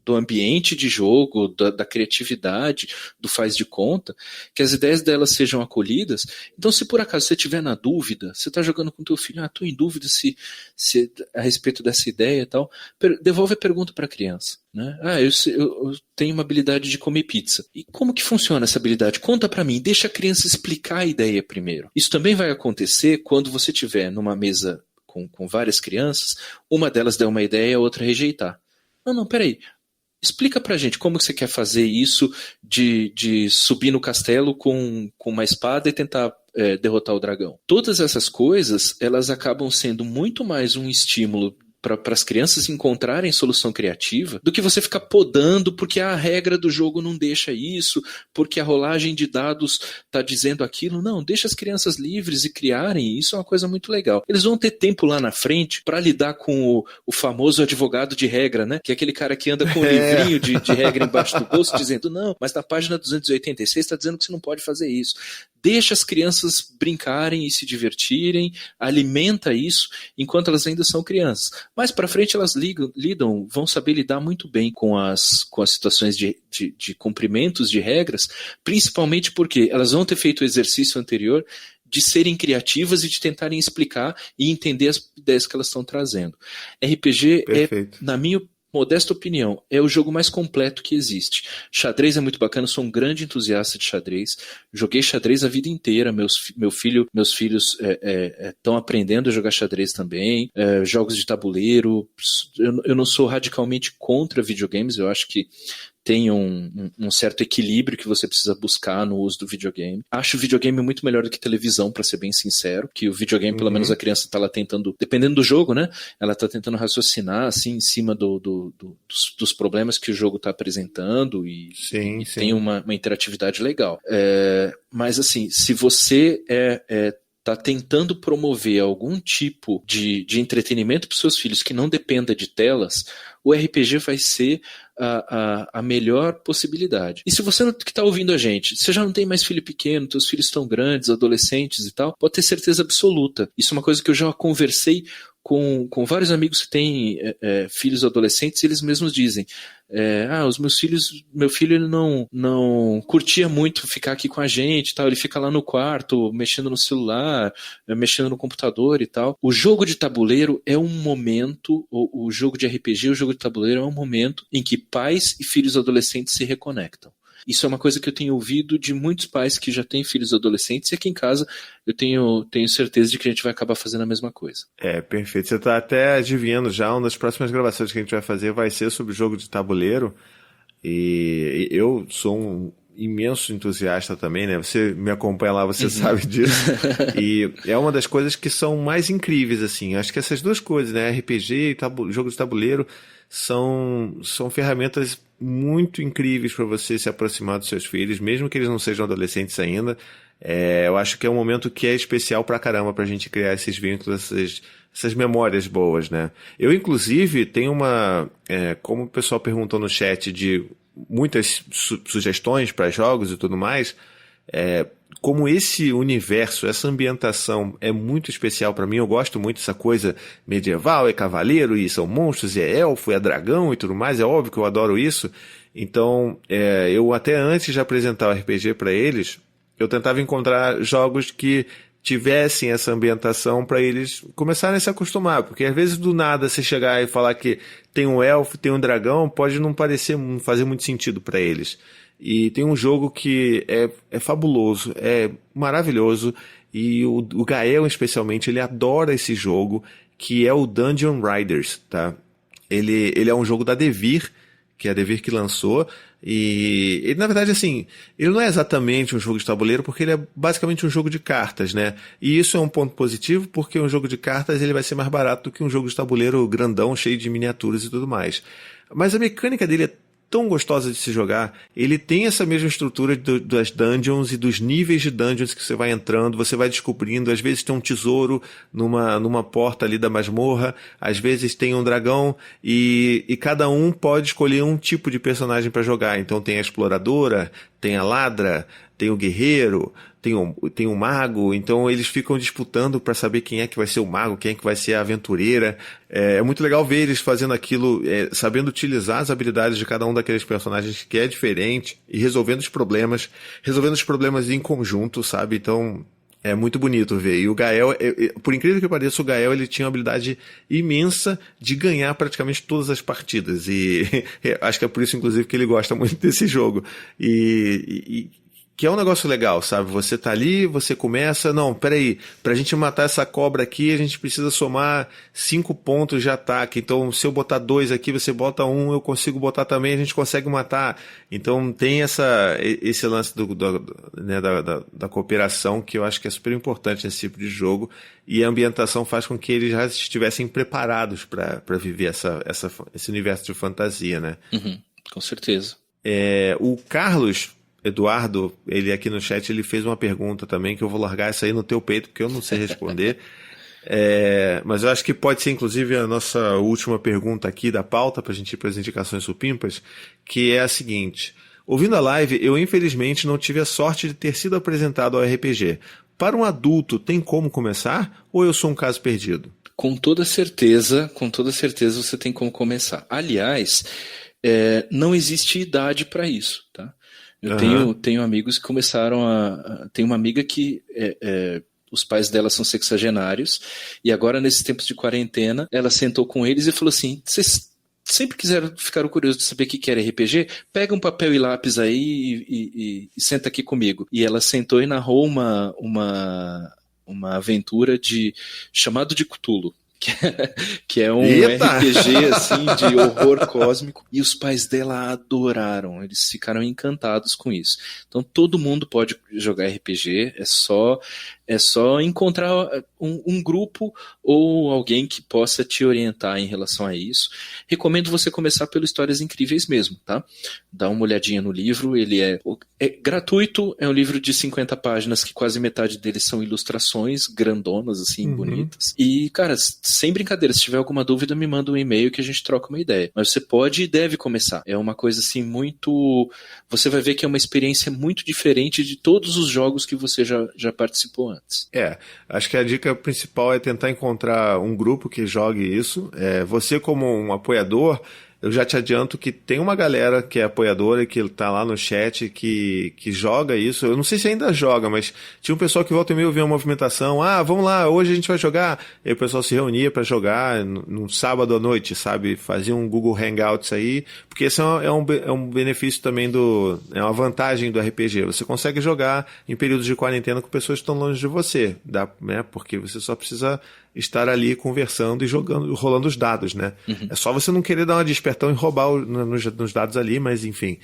do ambiente de jogo, da criatividade, do faz de conta, que as ideias delas sejam acolhidas. Então, se por acaso você estiver na dúvida, você está jogando com teu filho, estou em dúvida se a respeito dessa ideia e tal, devolve a pergunta para a criança. Né? Eu tenho uma habilidade de comer pizza. E como que funciona essa habilidade? Conta para mim, deixa a criança explicar a ideia primeiro. Isso também vai acontecer quando você estiver numa mesa com várias crianças, uma delas der uma ideia e a outra rejeitar. Não, peraí. Explica pra gente como que você quer fazer isso de subir no castelo com uma espada e tentar derrotar o dragão. Todas essas coisas, elas acabam sendo muito mais um estímulo para as crianças encontrarem solução criativa do que você ficar podando porque a regra do jogo não deixa isso, porque a rolagem de dados está dizendo aquilo. Não, deixa as crianças livres e criarem, isso é uma coisa muito legal. Eles vão ter tempo lá na frente para lidar com o famoso advogado de regra, né? Que é aquele cara que anda com um livrinho de regra embaixo do bolso dizendo, não, mas na página 286 está dizendo que você não pode fazer isso. Deixa as crianças brincarem e se divertirem, alimenta isso enquanto elas ainda são crianças. Mais para frente elas vão saber lidar muito bem com as situações de cumprimentos de regras, principalmente porque elas vão ter feito o exercício anterior de serem criativas e de tentarem explicar e entender as ideias que elas estão trazendo. RPG Perfeito. Na minha modesta opinião, é o jogo mais completo que existe. Xadrez é muito bacana, sou um grande entusiasta de xadrez. Joguei xadrez a vida inteira. Meus filhos estão aprendendo a jogar xadrez também. Jogos de tabuleiro. Eu não sou radicalmente contra videogames, eu acho que tem um certo equilíbrio que você precisa buscar no uso do videogame. Acho o videogame muito melhor do que televisão, para ser bem sincero, que o videogame, pelo menos a criança está lá tentando, dependendo do jogo, né? Ela está tentando raciocinar, assim, em cima dos problemas que o jogo está apresentando e tem uma interatividade legal. Mas, assim, se você está tentando promover algum tipo de entretenimento para os seus filhos que não dependa de telas, o RPG vai ser a melhor possibilidade. E se você que está ouvindo a gente, você já não tem mais filho pequeno, seus filhos estão grandes, adolescentes e tal, pode ter certeza absoluta. Isso é uma coisa que eu já conversei com vários amigos que têm filhos adolescentes, e eles mesmos dizem, meu filho ele não curtia muito ficar aqui com a gente, tal, ele fica lá no quarto, mexendo no celular, mexendo no computador e tal. O jogo de tabuleiro é um momento, o jogo de RPG, o jogo de tabuleiro é um momento em que pais e filhos adolescentes se reconectam. Isso é uma coisa que eu tenho ouvido de muitos pais que já têm filhos adolescentes, e aqui em casa eu tenho certeza de que a gente vai acabar fazendo a mesma coisa. Perfeito. Você está até adivinhando já, uma das próximas gravações que a gente vai fazer vai ser sobre jogo de tabuleiro, e eu sou um imenso entusiasta também, né? Você me acompanha lá, você sabe disso. E é uma das coisas que são mais incríveis, assim. Acho que essas duas coisas, né? RPG e jogo de tabuleiro são ferramentas muito incríveis para você se aproximar dos seus filhos, mesmo que eles não sejam adolescentes ainda. Eu acho que é um momento que é especial pra caramba pra gente criar esses vínculos, essas memórias boas, né? Eu, inclusive, tenho como o pessoal perguntou no chat, de muitas sugestões para jogos e tudo mais, como esse universo, essa ambientação é muito especial para mim, eu gosto muito dessa coisa medieval, é cavaleiro, e são monstros, e é elfo, e é dragão e tudo mais, é óbvio que eu adoro isso. Então, eu até antes de apresentar o RPG para eles, eu tentava encontrar jogos que tivessem essa ambientação para eles começarem a se acostumar, porque às vezes do nada você chegar e falar que tem um elfo, tem um dragão, pode não fazer muito sentido para eles. E tem um jogo que é fabuloso, é maravilhoso, e o Gael especialmente, ele adora esse jogo, que é o Dungeon Riders, tá? Ele é um jogo da Devir, que é a Devir que lançou, e ele, na verdade, assim, ele não é exatamente um jogo de tabuleiro, porque ele é basicamente um jogo de cartas, né? E isso é um ponto positivo, porque um jogo de cartas ele vai ser mais barato do que um jogo de tabuleiro grandão, cheio de miniaturas e tudo mais. Mas a mecânica dele é tão gostosa de se jogar, ele tem essa mesma estrutura das dungeons e dos níveis de dungeons que você vai entrando, você vai descobrindo, às vezes tem um tesouro numa porta ali da masmorra, às vezes tem um dragão, e cada um pode escolher um tipo de personagem para jogar. Então tem a exploradora, tem a ladra, tem o guerreiro, tem o mago, então eles ficam disputando para saber quem é que vai ser o mago, quem é que vai ser a aventureira. É muito legal ver eles fazendo aquilo, sabendo utilizar as habilidades de cada um daqueles personagens que é diferente e resolvendo os problemas em conjunto, sabe? Então é muito bonito ver. E o Gael, por incrível que pareça, o Gael ele tinha uma habilidade imensa de ganhar praticamente todas as partidas. E acho que é por isso, inclusive, que ele gosta muito desse jogo. E que é um negócio legal, sabe? Você tá ali, você começa... Não, peraí. Pra gente matar essa cobra aqui, a gente precisa somar 5 pontos de ataque. Então, se eu botar 2 aqui, você bota 1, eu consigo botar também, a gente consegue matar. Então, tem esse lance da cooperação que eu acho que é super importante nesse tipo de jogo. E a ambientação faz com que eles já estivessem preparados para viver esse universo de fantasia, né? Uhum, com certeza. O Carlos... Eduardo, ele aqui no chat, ele fez uma pergunta também, que eu vou largar essa aí no teu peito, porque eu não sei responder. Mas eu acho que pode ser, inclusive, a nossa última pergunta aqui da pauta, para a gente ir para as indicações supimpas, que é a seguinte. Ouvindo a live, eu infelizmente não tive a sorte de ter sido apresentado ao RPG. Para um adulto, tem como começar? Ou eu sou um caso perdido? Com toda certeza você tem como começar. Aliás, não existe idade para isso, tá? Eu tenho amigos que começaram tem uma amiga que os pais dela são sexagenários e agora, nesses tempos de quarentena, ela sentou com eles e falou assim, vocês sempre ficaram curiosos de saber o que era RPG? Pega um papel e lápis aí e senta aqui comigo. E ela sentou e narrou uma aventura chamado de Cthulhu. Que é um RPG assim, de horror cósmico, e os pais dela adoraram, eles ficaram encantados com isso. Então todo mundo pode jogar RPG, é só encontrar um grupo ou alguém que possa te orientar em relação a isso. Recomendo você começar pelo Histórias Incríveis mesmo, tá? Dá uma olhadinha no livro, ele é gratuito, é um livro de 50 páginas que quase metade deles são ilustrações grandonas, assim, bonitas. E, cara, sem brincadeira, se tiver alguma dúvida, me manda um e-mail que a gente troca uma ideia. Mas você pode e deve começar. É uma coisa, assim, muito... Você vai ver que é uma experiência muito diferente de todos os jogos que você já participou antes. Acho que a dica principal é tentar encontrar um grupo que jogue isso. Você, como um apoiador, eu já te adianto que tem uma galera que é apoiadora e que está lá no chat que joga isso. Eu não sei se ainda joga, mas tinha um pessoal que volta e meia ouvia uma movimentação. Vamos lá, hoje a gente vai jogar. E aí o pessoal se reunia para jogar num sábado à noite, sabe? Fazia um Google Hangouts aí, porque esse é um benefício também é uma vantagem do RPG. Você consegue jogar em períodos de quarentena com pessoas que estão longe de você, né? Porque você só precisa estar ali conversando e jogando, rolando os dados, né? É só você não querer dar uma despertão e roubar nos dados ali, mas enfim.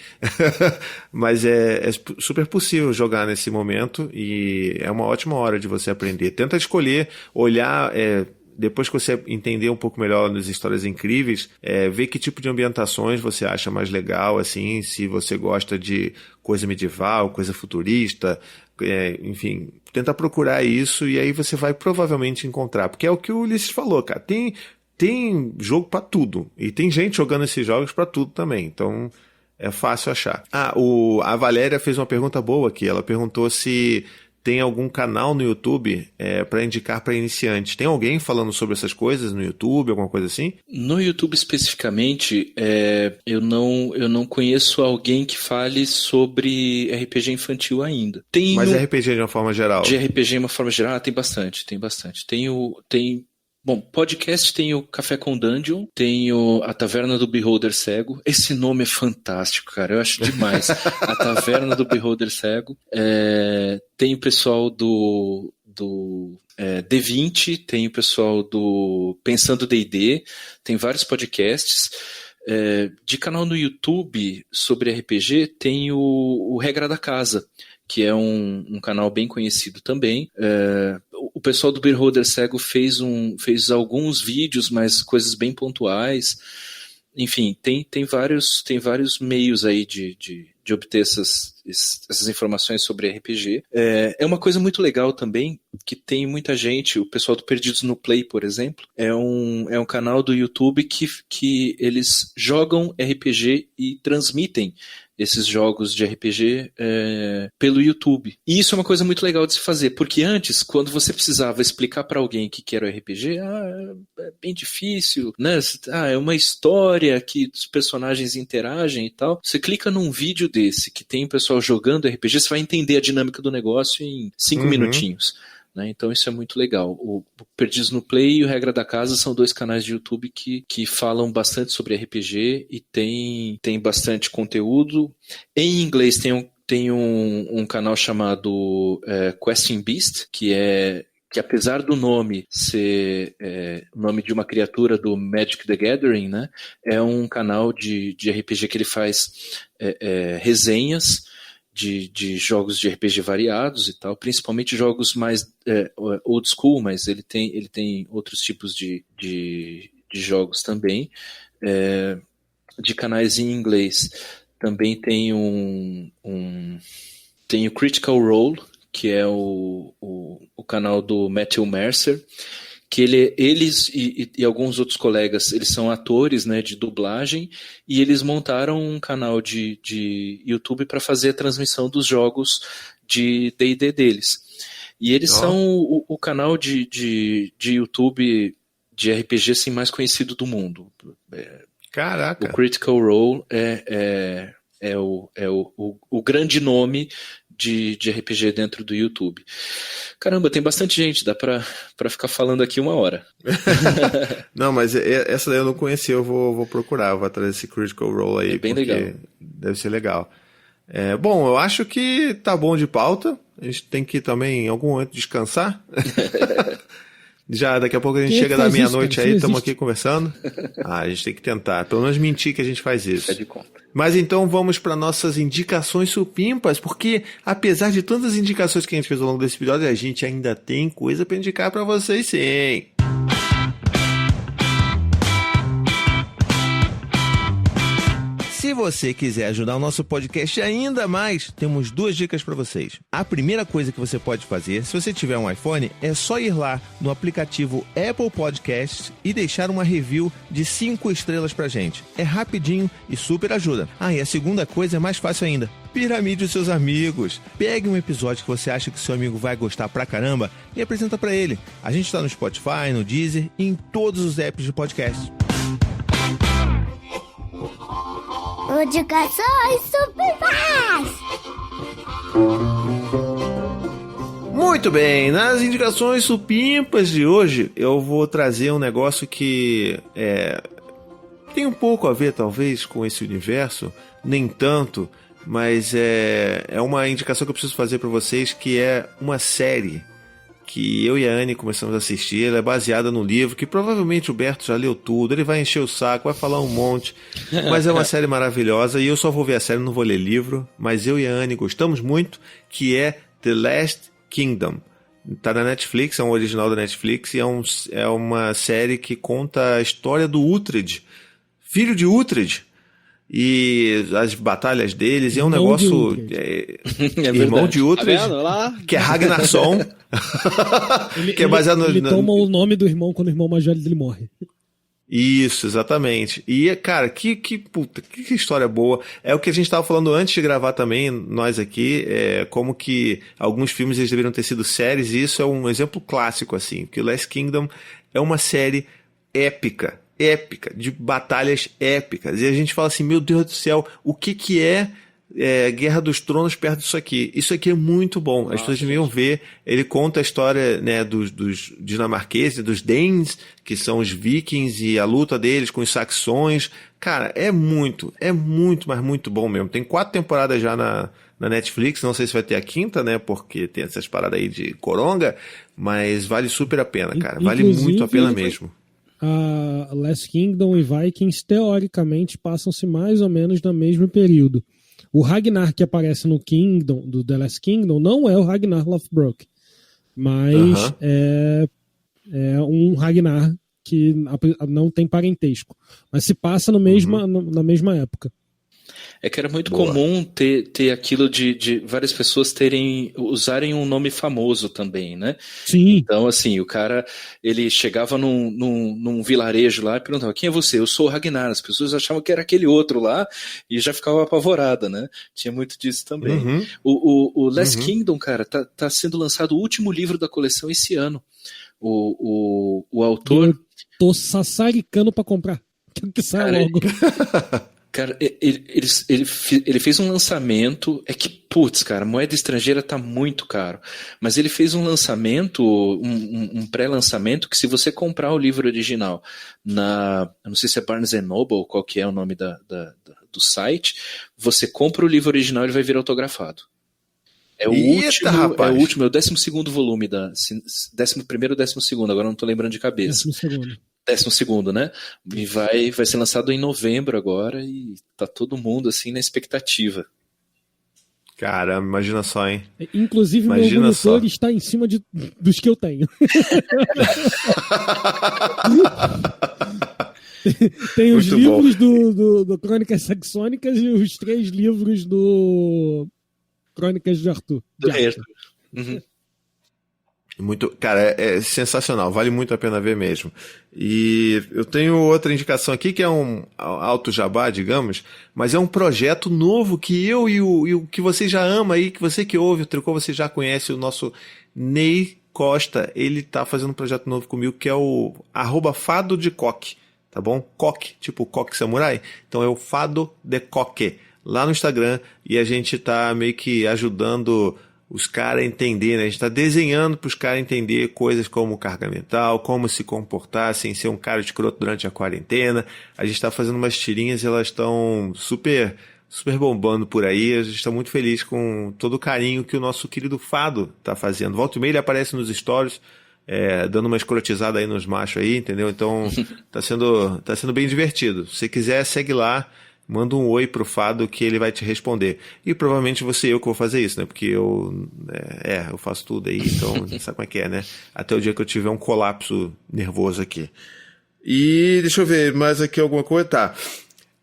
Mas é super possível jogar nesse momento e é uma ótima hora de você aprender. Tenta escolher, olhar... depois que você entender um pouco melhor nas Histórias Incríveis, ver que tipo de ambientações você acha mais legal, assim, se você gosta de coisa medieval, coisa futurista, enfim, tenta procurar isso e aí você vai provavelmente encontrar, porque é o que o Ulisses falou, cara, tem jogo pra tudo, e tem gente jogando esses jogos pra tudo também, então é fácil achar. A Valéria fez uma pergunta boa aqui, ela perguntou se tem algum canal no YouTube para indicar para iniciantes. Tem alguém falando sobre essas coisas no YouTube, alguma coisa assim? No YouTube especificamente, eu não conheço alguém que fale sobre RPG infantil ainda. Mas RPG de uma forma geral? De RPG de uma forma geral, tem bastante. Bom, podcast tem o Café com Dungeon, tem a Taverna do Beholder Cego. Esse nome é fantástico, cara, eu acho demais. A Taverna do Beholder Cego. Tem o pessoal do D20, tem o pessoal do Pensando D&D, tem vários podcasts. De canal no YouTube sobre RPG tem o Regra da Casa, que é um canal bem conhecido também. O pessoal do Beholder Cego fez alguns vídeos, mas coisas bem pontuais. Enfim, tem vários meios aí de obter essas informações sobre RPG. É uma coisa muito legal também, que tem muita gente, o pessoal do Perdidos no Play, por exemplo, é um canal do YouTube que eles jogam RPG e transmitem esses jogos de RPG pelo YouTube. E isso é uma coisa muito legal de se fazer, porque antes, quando você precisava explicar para alguém o que era o RPG, é bem difícil, né? É uma história que os personagens interagem e tal. Você clica num vídeo desse, que tem o pessoal jogando RPG, você vai entender a dinâmica do negócio em 5 minutinhos. Né? Então isso é muito legal. O Perdidos no Play e o Regra da Casa são 2 canais de YouTube que falam bastante sobre RPG e tem bastante conteúdo. Em inglês tem um canal chamado Questing Beast, que apesar do nome ser o nome de uma criatura do Magic the Gathering, né, é um canal de RPG que ele faz resenhas de jogos de RPG variados e tal, principalmente jogos mais old school, mas ele tem outros tipos de jogos também. De canais em inglês também tem tem o Critical Role, que é o canal do Matthew Mercer, que eles e alguns outros colegas, eles são atores, né, de dublagem, e eles montaram um canal de YouTube para fazer a transmissão dos jogos de D&D deles. E eles são o canal de YouTube de RPG assim, mais conhecido do mundo. Caraca! O Critical Role é o grande nome de RPG dentro do YouTube. Caramba, tem bastante gente, dá pra ficar falando aqui 1 hora. Não, mas essa daí eu não conhecia, eu vou procurar, vou atrás desse Critical Role aí. É bem legal. Deve ser legal. Bom, eu acho que tá bom de pauta, a gente tem que também em algum momento descansar. Já daqui a pouco a gente chega da meia-noite aí, estamos aqui conversando. A gente tem que tentar, pelo menos mentir que a gente faz isso. É de conta. Mas então vamos para nossas indicações supimpas, porque apesar de tantas indicações que a gente fez ao longo desse episódio, a gente ainda tem coisa para indicar para vocês sim. Se você quiser ajudar o nosso podcast ainda mais, temos 2 dicas para vocês. A primeira coisa que você pode fazer, se você tiver um iPhone, é só ir lá no aplicativo Apple Podcasts e deixar uma review de 5 estrelas pra gente. É rapidinho e super ajuda. E a segunda coisa é mais fácil ainda. Piramide os seus amigos. Pegue um episódio que você acha que seu amigo vai gostar pra caramba e apresenta pra ele. A gente tá no Spotify, no Deezer e em todos os apps de podcast. Indicações supimpas! Muito bem, nas indicações supimpas de hoje eu vou trazer um negócio que tem um pouco a ver talvez com esse universo, nem tanto, mas é uma indicação que eu preciso fazer para vocês, que é uma série que eu e a Anne começamos a assistir. Ela é baseada no livro, que provavelmente o Berto já leu tudo, ele vai encher o saco, vai falar um monte, mas é uma série maravilhosa, e eu só vou ver a série, não vou ler livro, mas eu e a Anne gostamos muito, que é The Last Kingdom. Tá na Netflix, é um original da Netflix, e é uma série que conta a história do Uhtred, filho de Uhtred, e as batalhas deles, e é um negócio... irmão de Uhtred, tá que é Ragnarsson, que é baseado no... Ele toma o nome do irmão quando o irmão mais velho dele morre. Isso, exatamente. E, cara, que história boa. É o que a gente estava falando antes de gravar também, nós aqui, como que alguns filmes eles deveriam ter sido séries, e isso é um exemplo clássico, assim, porque Last Kingdom é uma série épica, de batalhas épicas. E a gente fala assim, meu Deus do céu, o que é Guerra dos Tronos perto disso aqui? Isso aqui é muito bom. As pessoas deviam ver. Ele conta a história, né, dos dinamarqueses, dos Danes, que são os vikings, e a luta deles com os saxões. Cara, é muito, mas muito bom mesmo. Tem 4 temporadas já na Netflix, não sei se vai ter a 5ª, né, porque tem essas paradas aí de coronga, mas vale super a pena, cara. Vale muito a pena mesmo. A Last Kingdom e Vikings, teoricamente, passam-se mais ou menos no mesmo período. O Ragnar que aparece no Kingdom, do The Last Kingdom, não é o Ragnar Lothbrok, mas é um Ragnar que não tem parentesco, mas se passa na mesma época. É que era muito comum ter aquilo de várias pessoas usarem um nome famoso também, né? Sim. Então, assim, o cara, ele chegava num vilarejo lá e perguntava, quem é você? Eu sou o Ragnar. As pessoas achavam que era aquele outro lá e já ficava apavorada, né? Tinha muito disso também. Uhum. O Last Kingdom, cara, tá sendo lançado o último livro da coleção esse ano. O autor... Eu tô sassaricando pra comprar. Que sai logo. Cara, ele fez um lançamento. É que, putz, cara, moeda estrangeira tá muito caro. Mas ele fez um lançamento, um pré-lançamento, que se você comprar o livro original eu não sei se é Barnes & Noble, qual que é o nome do site, você compra o livro original e ele vai vir autografado. É o Eita, rapaz. último, é o 12º volume, 11º ou 12º, agora não tô lembrando de cabeça. 12º, né? E vai ser lançado em novembro agora e tá todo mundo assim na expectativa. Caramba, imagina só, hein? Inclusive, imagina meu monitor só. está em cima dos que eu tenho. Tem os livros do Crônicas Saxônicas e os 3 livros do Crônicas de Arthur. Uhum. Cara, é sensacional, vale muito a pena ver mesmo. E eu tenho outra indicação aqui que é um alto jabá, digamos, mas é um projeto novo que eu e o que você já ama aí, que você que ouve o Tricô, você já conhece, o nosso Ney Costa, ele tá fazendo um projeto novo comigo que é o @fado de coque, tá bom? Coque, tipo coque samurai, então é o Fado de Coque, lá no Instagram, e a gente tá meio que ajudando os caras entender, né? A gente está desenhando para os caras entender coisas como carga mental, como se comportar sem ser um cara escroto durante a quarentena. A gente está fazendo umas tirinhas e elas estão super bombando por aí. A gente está muito feliz com todo o carinho que o nosso querido Fado está fazendo. Volta e meia ele aparece nos stories, dando uma escrotizada aí nos machos aí, entendeu? Então tá sendo bem divertido. Se você quiser, segue lá. Manda um oi pro Fado que ele vai te responder. E provavelmente você e eu que vou fazer isso, né? Porque eu faço tudo aí, então sabe como é que é, né? Até o dia que eu tiver um colapso nervoso aqui. E deixa eu ver, mais aqui alguma coisa? Tá.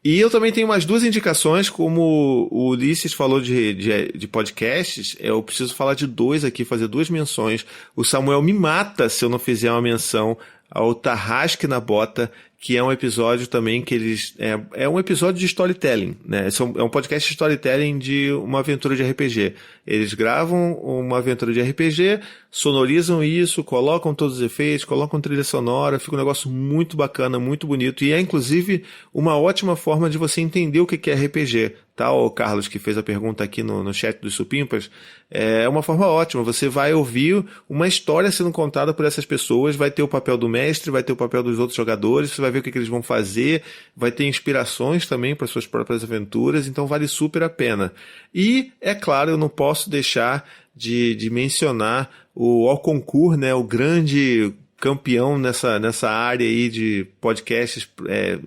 E eu também tenho umas 2 indicações, como o Ulisses falou de podcasts, eu preciso falar de 2 aqui, fazer 2 menções. O Samuel me mata se eu não fizer uma menção ao Tarrasque na Bota, que é um episódio também que eles... É um episódio de storytelling, né? É um podcast de storytelling de uma aventura de RPG. Eles gravam uma aventura de RPG, sonorizam isso, colocam todos os efeitos, colocam trilha sonora, fica um negócio muito bacana, muito bonito, e é inclusive uma ótima forma de você entender o que é RPG, tá? O Carlos que fez a pergunta aqui no chat dos Supimpas, é uma forma ótima, você vai ouvir uma história sendo contada por essas pessoas, vai ter o papel do mestre, vai ter o papel dos outros jogadores, você vai ver o que eles vão fazer, vai ter inspirações também para suas próprias aventuras, então vale super a pena. E, é claro, eu não posso deixar de mencionar o Alconcourt, né, o grande campeão nessa área aí de podcasts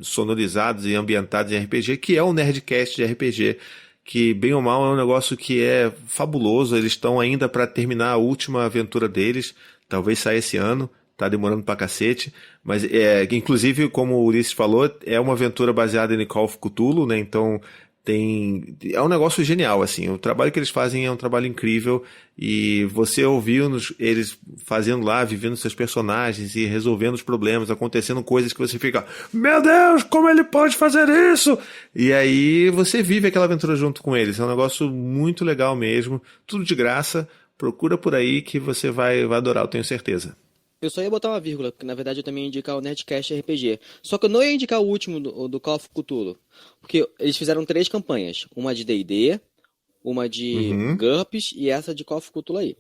sonorizados e ambientados em RPG, que é o Nerdcast de RPG, que bem ou mal é um negócio que é fabuloso. Eles estão ainda para terminar a última aventura deles, talvez saia esse ano, tá demorando pra cacete, mas inclusive, como o Ulisses falou, é uma aventura baseada em Call of Cthulhu, né, então é um negócio genial, assim, o trabalho que eles fazem é um trabalho incrível, e você ouvindo eles fazendo lá, vivendo seus personagens e resolvendo os problemas, acontecendo coisas que você fica, meu Deus, como ele pode fazer isso? E aí você vive aquela aventura junto com eles, é um negócio muito legal mesmo, tudo de graça, procura por aí que você vai adorar, eu tenho certeza. Eu só ia botar uma vírgula, porque na verdade eu também ia indicar o Nerdcast RPG. Só que eu não ia indicar o último do Call of Cthulhu. Porque eles fizeram 3 campanhas. Uma de D&D, uma de GURPS e essa de Call of Cthulhu aí.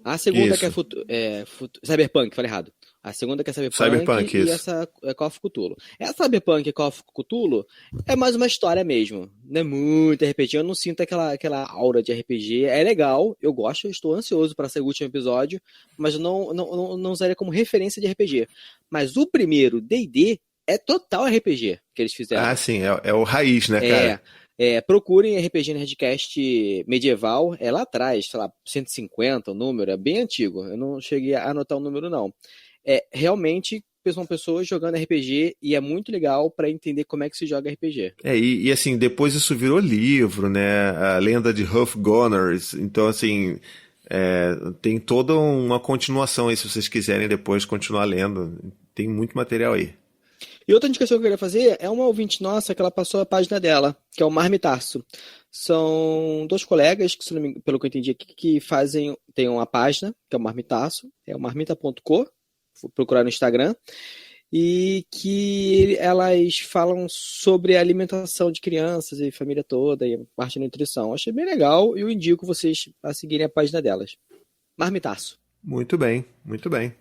A segunda Isso. que é Cyberpunk, falei errado. A segunda que é Cyberpunk e isso. essa é Call of Cthulhu. Essa Cyberpunk e Call of Cthulhu é mais uma história mesmo. Não é muito RPG, eu não sinto aquela aura de RPG. É legal, eu gosto, eu estou ansioso para ser o último episódio, mas eu não usaria como referência de RPG. Mas o primeiro, D&D, é total RPG que eles fizeram. Ah, sim, é o raiz, né, cara? Procurem RPG Nerdcast medieval, é lá atrás, sei lá, 150 o número, é bem antigo, eu não cheguei a anotar o número não. Realmente, são pessoas jogando RPG e é muito legal para entender como é que se joga RPG. E assim, depois isso virou livro, né? A Lenda de Hrothgoners. Então, assim, tem toda uma continuação aí, se vocês quiserem depois continuar lendo. Tem muito material aí. E outra indicação que eu queria fazer é uma ouvinte nossa que ela passou a página dela, que é o Marmitaço. São 2 colegas, que, pelo que eu entendi aqui, que tem uma página, que é o Marmitaço, é o marmita.co, vou procurar no Instagram, e que elas falam sobre a alimentação de crianças e família toda, e a parte da nutrição. Achei bem legal e eu indico vocês a seguirem a página delas. Marmitaço. Muito bem, muito bem.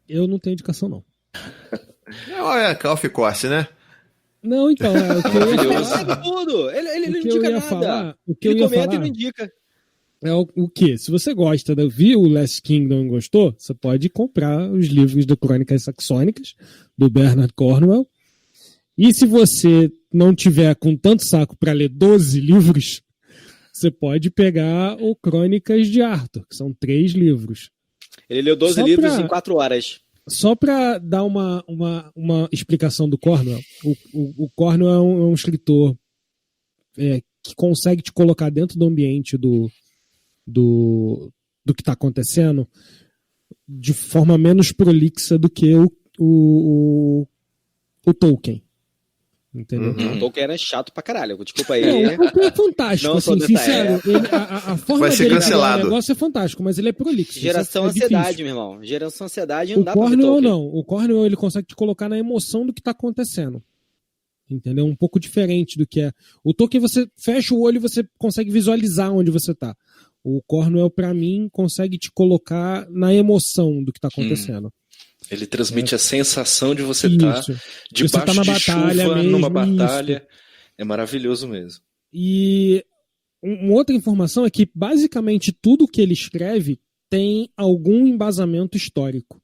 Eu não tenho indicação, não. Olha, Calf Corse, né? Não, então, o que eu ia falar... Ele sabe tudo, ele não indica nada. Ele comenta e não indica. É o quê? Se você gosta, viu o Last Kingdom e gostou, você pode comprar os livros do Crônicas Saxônicas, do Bernard Cornwell. E se você não tiver com tanto saco para ler 12 livros, você pode pegar o Crônicas de Arthur, que são 3 livros. Ele leu 12 livros em 4 horas. Só para dar uma explicação do Cornwell, o Cornwell é um escritor que consegue te colocar dentro do ambiente do que está acontecendo de forma menos prolixa do que o Tolkien. Entendeu? O Tolkien é chato pra caralho, desculpa aí. O Tolkien é fantástico, não, assim, sincero. A forma vai ser dele cancelado. O negócio é fantástico, mas ele é prolixo. Geração ansiedade, meu irmão. Geração ansiedade não dá pra ver Cornwell Tolkien. não. O Cornwell ele consegue te colocar na emoção do que tá acontecendo. Entendeu? Um pouco diferente do que é. O Tolkien, você fecha o olho e você consegue visualizar onde você tá. O Cornwell, pra mim, consegue te colocar na emoção do que tá acontecendo. Ele transmite a sensação de você estar debaixo na de batalha chuva, mesmo, numa batalha. Isso. É maravilhoso mesmo. E uma outra informação é que basicamente tudo que ele escreve tem algum embasamento histórico.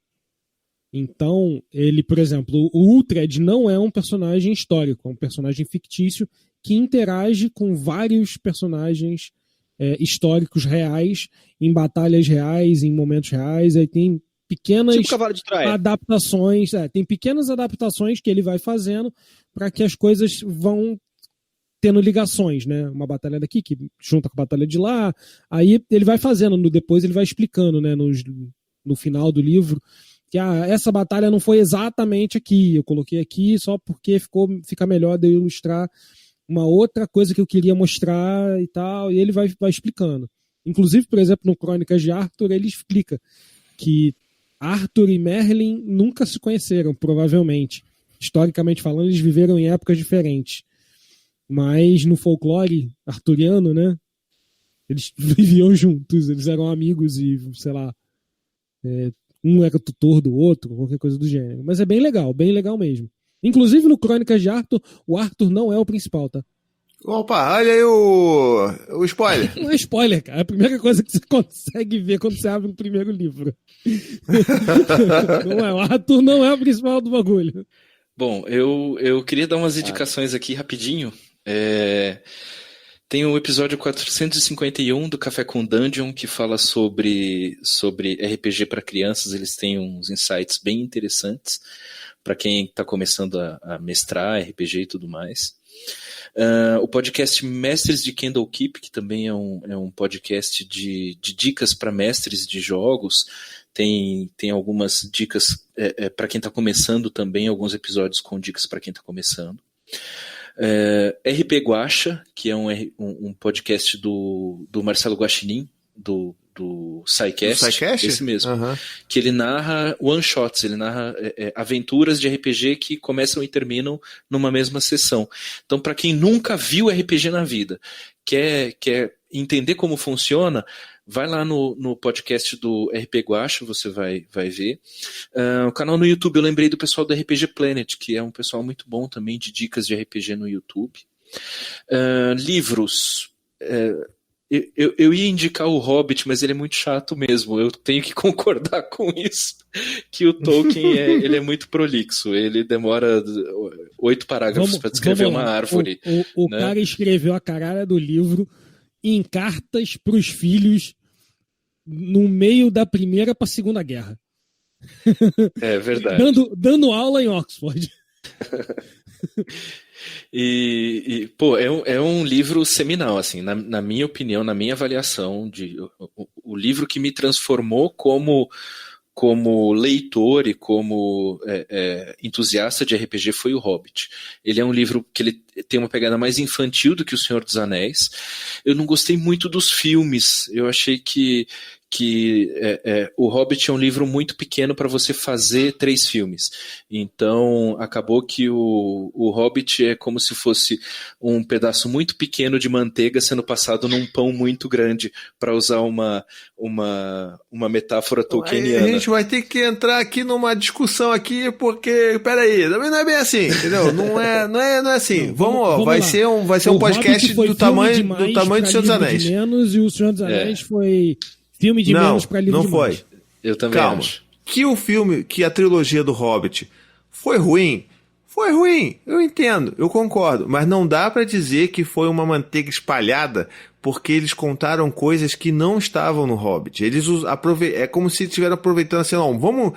Então, ele, por exemplo, o Uhtred não é um personagem histórico, é um personagem fictício que interage com vários personagens históricos reais, em batalhas reais, em momentos reais, aí tem pequenas adaptações, tem pequenas adaptações que ele vai fazendo para que as coisas vão tendo ligações, né? Uma batalha daqui que junta com a batalha de lá, aí ele vai fazendo, depois ele vai explicando, né? No final do livro, que essa batalha não foi exatamente aqui, eu coloquei aqui só porque fica melhor de eu ilustrar uma outra coisa que eu queria mostrar e tal, e ele vai explicando. Inclusive, por exemplo, no Crônicas de Arthur, ele explica que Arthur e Merlin nunca se conheceram, provavelmente. Historicamente falando, eles viveram em épocas diferentes. Mas no folclore arturiano, né? Eles viviam juntos, eles eram amigos e, sei lá, um era tutor do outro, qualquer coisa do gênero. Mas é bem legal mesmo. Inclusive no Crônicas de Arthur, o Arthur não é o principal, tá? Opa, olha aí o spoiler. Não é spoiler, cara. É a primeira coisa que você consegue ver quando você abre o primeiro livro. Não é, o Arthur não é o principal do bagulho. Bom, eu queria dar umas indicações aqui rapidinho. Tem o episódio 451 do Café com Dungeon, que fala sobre RPG para crianças. Eles têm uns insights bem interessantes para quem está começando a mestrar RPG e tudo mais. O podcast Mestres de Candlekeep, que também é um podcast de dicas para mestres de jogos. Tem algumas dicas para quem está começando também, alguns episódios com dicas para quem está começando. RP Guacha, que é um podcast do Marcelo Guaxinim, do SciCast, esse mesmo, que ele narra one-shots, ele narra aventuras de RPG que começam e terminam numa mesma sessão. Então, para quem nunca viu RPG na vida, quer entender como funciona, vai lá no podcast do RP Guacha, você vai ver. O canal no YouTube, eu lembrei do pessoal do RPG Planet, que é um pessoal muito bom também de dicas de RPG no YouTube. Livros. Eu ia indicar o Hobbit, mas ele é muito chato mesmo. Eu tenho que concordar com isso, que o Tolkien ele é muito prolixo. Ele demora 8 parágrafos para descrever uma árvore. O cara escreveu a caralho do livro em cartas para os filhos no meio da Primeira para a Segunda Guerra. É verdade. Dando aula em Oxford. Pô, é um livro seminal, assim, na minha opinião, na minha avaliação, o livro que me transformou como leitor e como entusiasta de RPG foi o Hobbit. Ele é um livro que ele tem uma pegada mais infantil do que o Senhor dos Anéis. Eu não gostei muito dos filmes. Eu achei que o Hobbit é um livro muito pequeno para você fazer 3 filmes. Então, acabou que o Hobbit é como se fosse um pedaço muito pequeno de manteiga sendo passado num pão muito grande, para usar uma metáfora tolkieniana. A gente vai ter que entrar aqui numa discussão aqui, porque, peraí, também não é bem assim, entendeu? Não é assim. Vamos vai ser um podcast do tamanho do Senhor dos Anéis. Menos, e o Senhor dos Anéis foi filme de menos para livro de mais. Não foi. Eu também acho. Que a trilogia do Hobbit foi ruim. Foi ruim, eu entendo, eu concordo, mas não dá pra dizer que foi uma manteiga espalhada, porque eles contaram coisas que não estavam no Hobbit. Eles é como se estiveram aproveitando assim, não, vamos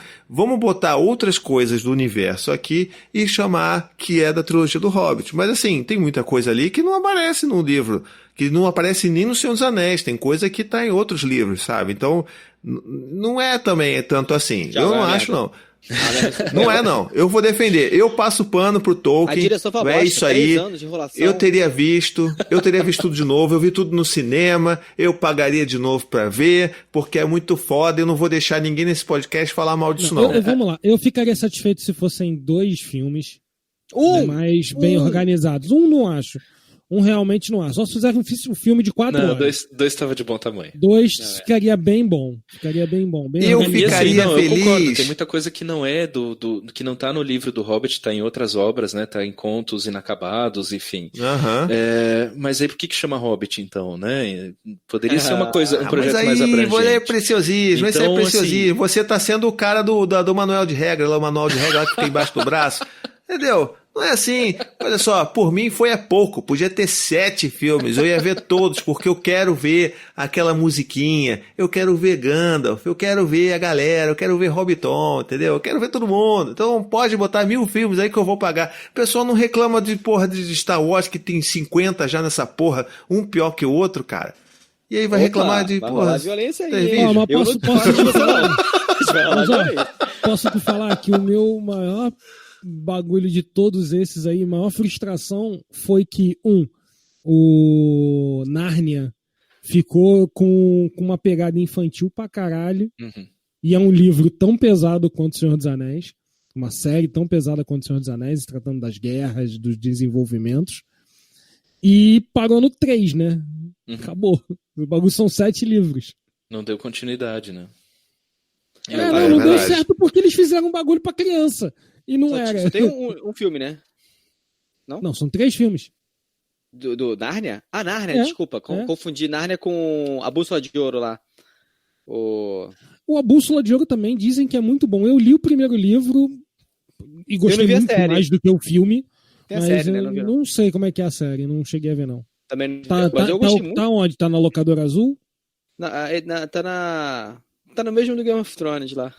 botar outras coisas do universo aqui e chamar que é da trilogia do Hobbit. Mas assim, tem muita coisa ali que não aparece no livro, que não aparece nem no Senhor dos Anéis, tem coisa que tá em outros livros, sabe? Então, não é também tanto assim. Eu não acho, não. Não é, não. Eu vou defender. Eu passo pano pro Tolkien. A direção foi é isso aí. Eu teria visto tudo de novo. Eu vi tudo no cinema. Eu pagaria de novo pra ver, porque é muito foda. Eu não vou deixar ninguém nesse podcast falar mal disso, não. Vamos lá. Eu ficaria satisfeito se fossem 2 filmes mais bem organizados. Não acho. Realmente não há. Só se fizerem um filme de 4 horas. 2 estava de bom tamanho. 2 ficaria bem bom. Bem eu ficaria feliz. Eu concordo, tem muita coisa que não é que não tá no livro do Hobbit, tá em outras obras, né? Tá em contos inacabados, enfim. Mas aí por que chama Hobbit, então, né? Poderia ser uma coisa, um projeto mais abrangente. Mas aí é preciosismo, isso é preciosismo. Assim, você tá sendo o cara do manual de regra, lá o manual de regra lá que fica embaixo do braço. Entendeu? Não é assim. Olha só, por mim foi pouco. Podia ter 7 filmes. Eu ia ver todos, porque eu quero ver aquela musiquinha. Eu quero ver Gandalf. Eu quero ver a galera. Eu quero ver Hobbiton, entendeu? Eu quero ver todo mundo. Então pode botar 1000 filmes aí que eu vou pagar. O pessoal não reclama de Star Wars, que tem 50 já nessa porra. Um pior que o outro, cara. E aí vai reclamar de violência aí. Posso te falar que o meu maior bagulho de todos esses aí, a maior frustração foi que, o Nárnia ficou com uma pegada infantil pra caralho, e é um livro tão pesado quanto O Senhor dos Anéis, uma série tão pesada quanto O Senhor dos Anéis, tratando das guerras, dos desenvolvimentos, e parou no 3, né? Acabou. O bagulho são 7 livros. Não deu continuidade, né? Não deu certo porque eles fizeram um bagulho pra criança. E não era. Só tem um filme, né? Não, são 3 filmes. Do Nárnia? Ah, Nárnia, desculpa. Confundi Nárnia com A Bússola de Ouro lá. A Bússola de Ouro também dizem que é muito bom. Eu li o primeiro livro e gostei muito mais do que o filme. Tem mas a série, eu né? não sei como é que é a série. Não cheguei a ver, não. Também mas eu gostei muito. Tá onde? Tá na locadora azul? Tá no mesmo do Game of Thrones lá.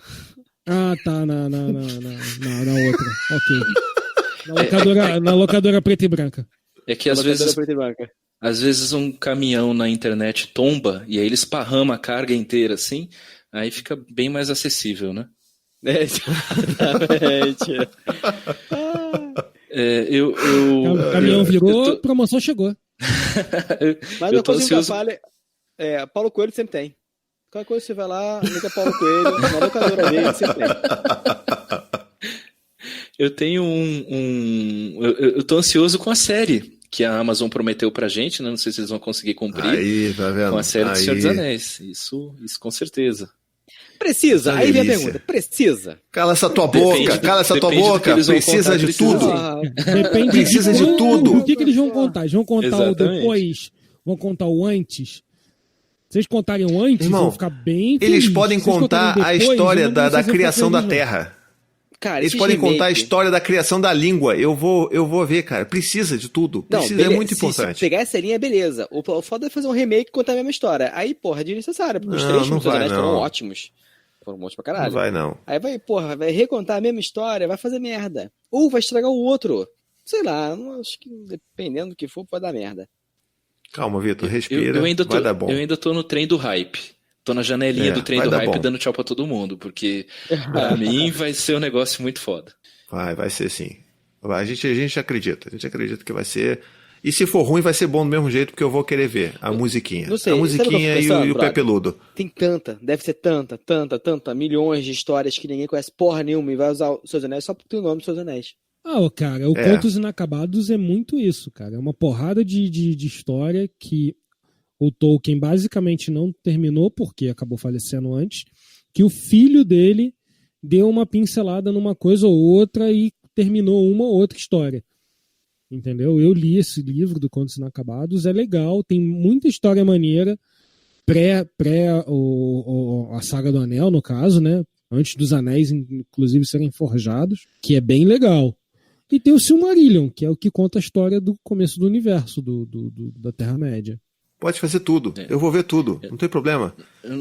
Ah, tá, na outra. Ok. Na locadora preta e branca. É que às vezes um caminhão na internet tomba e aí ele esparrama a carga inteira assim, aí fica bem mais acessível, né? Exatamente. O caminhão virou, promoção chegou. Mas uma coisa que eu falo Paulo Coelho sempre tem. Qualquer coisa você vai lá, liga Paulo Coelho, na locadora dele, sempre tem. Eu tenho eu tô ansioso com a série que a Amazon prometeu pra gente, né? Não sei se eles vão conseguir cumprir. Aí, tá vendo? Com a série do Senhor dos Anéis. Isso com certeza. Precisa. Aí vem a pergunta. Precisa. Cala essa tua boca. Precisa de tudo. Precisa de tudo. O que eles vão contar? Eles vão contar o depois? Vão contar o antes? Se eles contarem o antes, irmão, vão ficar bem felizes. Eles podem contar depois, a história da criação da Terra. Cara, eles podem contar a história da criação da língua. Eu vou ver, cara. Precisa de tudo. É muito importante. Se pegar essa linha, beleza. O foda é fazer um remake e contar a mesma história. Aí, porra, é desnecessário. Porque os 3 filmes foram ótimos. foram bons pra caralho. Não vai, não. Aí vai recontar a mesma história, vai fazer merda. Ou vai estragar o outro. Sei lá, acho que dependendo do que for, pode dar merda. Calma, Vitor, respira, vai dar bom. Eu ainda tô no trem do hype. Tô na janelinha do trem do hype bom. Dando tchau pra todo mundo, porque pra mim vai ser um negócio muito foda. Vai ser sim. A gente acredita que vai ser. E se for ruim, vai ser bom do mesmo jeito, porque eu vou querer ver a musiquinha. Não sei, a musiquinha e o pé peludo. Tem deve ser tanta, milhões de histórias que ninguém conhece porra nenhuma e vai usar o Seus Anéis só porque tem o nome dos Seus Anéis. Cara, o Contos Inacabados é muito isso, cara. É uma porrada de história que o Tolkien basicamente não terminou, porque acabou falecendo antes, que o filho dele deu uma pincelada numa coisa ou outra e terminou uma ou outra história. Entendeu? Eu li esse livro do Contos Inacabados, é legal, tem muita história maneira, a Saga do Anel, no caso, né? Antes dos anéis, inclusive, serem forjados, que é bem legal. E tem o Silmarillion, que é o que conta a história do começo do universo da Terra-média. Pode fazer tudo, eu vou ver tudo, não tem problema.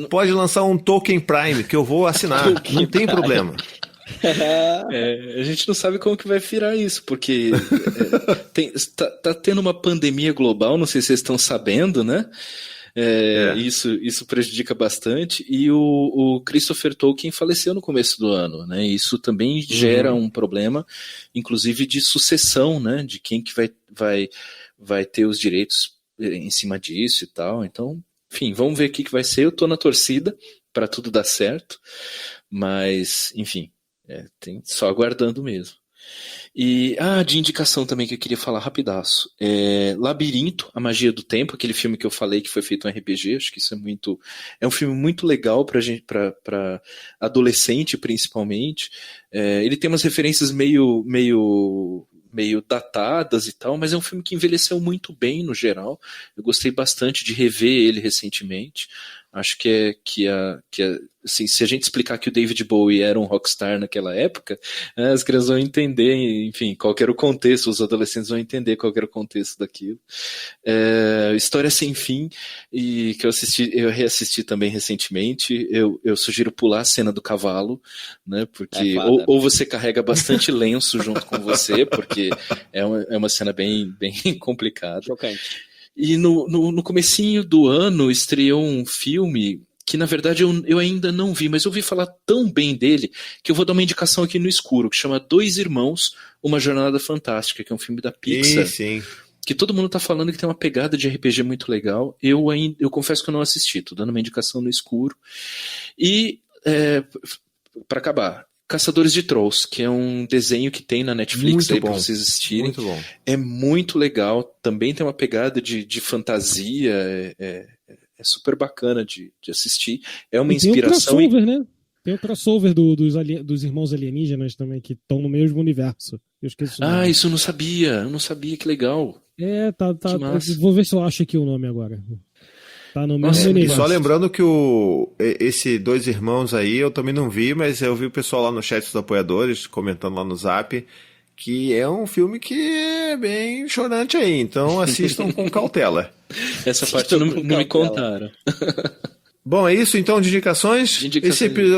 Pode lançar um Tolkien Prime, que eu vou assinar, não tem problema. A gente não sabe como que vai virar isso, porque tá tendo uma pandemia global, não sei se vocês estão sabendo, né? Isso prejudica bastante, e o Christopher Tolkien faleceu no começo do ano, né? Isso também gera um problema, inclusive de sucessão, né? De quem que vai ter os direitos em cima disso e tal. Então, enfim, vamos ver o que vai ser. Eu tô na torcida para tudo dar certo, mas, enfim, tem só aguardando mesmo. E de indicação também que eu queria falar rapidaço, Labirinto, A Magia do Tempo, aquele filme que eu falei que foi feito um RPG. Acho que isso é um filme muito legal para adolescente, principalmente. Ele tem umas referências meio datadas e tal, mas é um filme que envelheceu muito bem no geral. Eu gostei bastante de rever ele recentemente. Acho que assim, se a gente explicar que o David Bowie era um rockstar naquela época, as crianças vão entender, enfim, qual que era o contexto, os adolescentes vão entender qual que era o contexto daquilo. História Sem Fim, e que eu reassisti também recentemente. Eu sugiro pular a cena do cavalo, né, porque ou você carrega bastante lenço junto com você, porque é uma cena bem complicada. Chocante. E no comecinho do ano estreou um filme que, na verdade, eu ainda não vi, mas eu ouvi falar tão bem dele que eu vou dar uma indicação aqui no escuro, que chama Dois Irmãos, Uma Jornada Fantástica, que é um filme da Pixar. Sim. Que todo mundo tá falando que tem uma pegada de RPG muito legal. Eu confesso que eu não assisti, tô dando uma indicação no escuro. E, para acabar, Caçadores de Trolls, que é um desenho que tem na Netflix aí pra vocês assistirem. Muito bom. É muito legal, também tem uma pegada de fantasia, é super bacana de assistir. É uma inspiração. Tem o crossover, né? Tem o crossover dos irmãos alienígenas também, que estão no mesmo universo. Eu esqueci o nome. Isso eu não sabia, que legal. Tá. Vou ver se eu acho aqui o nome agora. Tá no mesmo universo. Só lembrando que esse Dois Irmãos aí eu também não vi, mas eu vi o pessoal lá no chat dos apoiadores comentando lá no Zap que é um filme que é bem chorante aí, então assistam com cautela. Essa parte não me contaram. Bom, é isso então de indicações?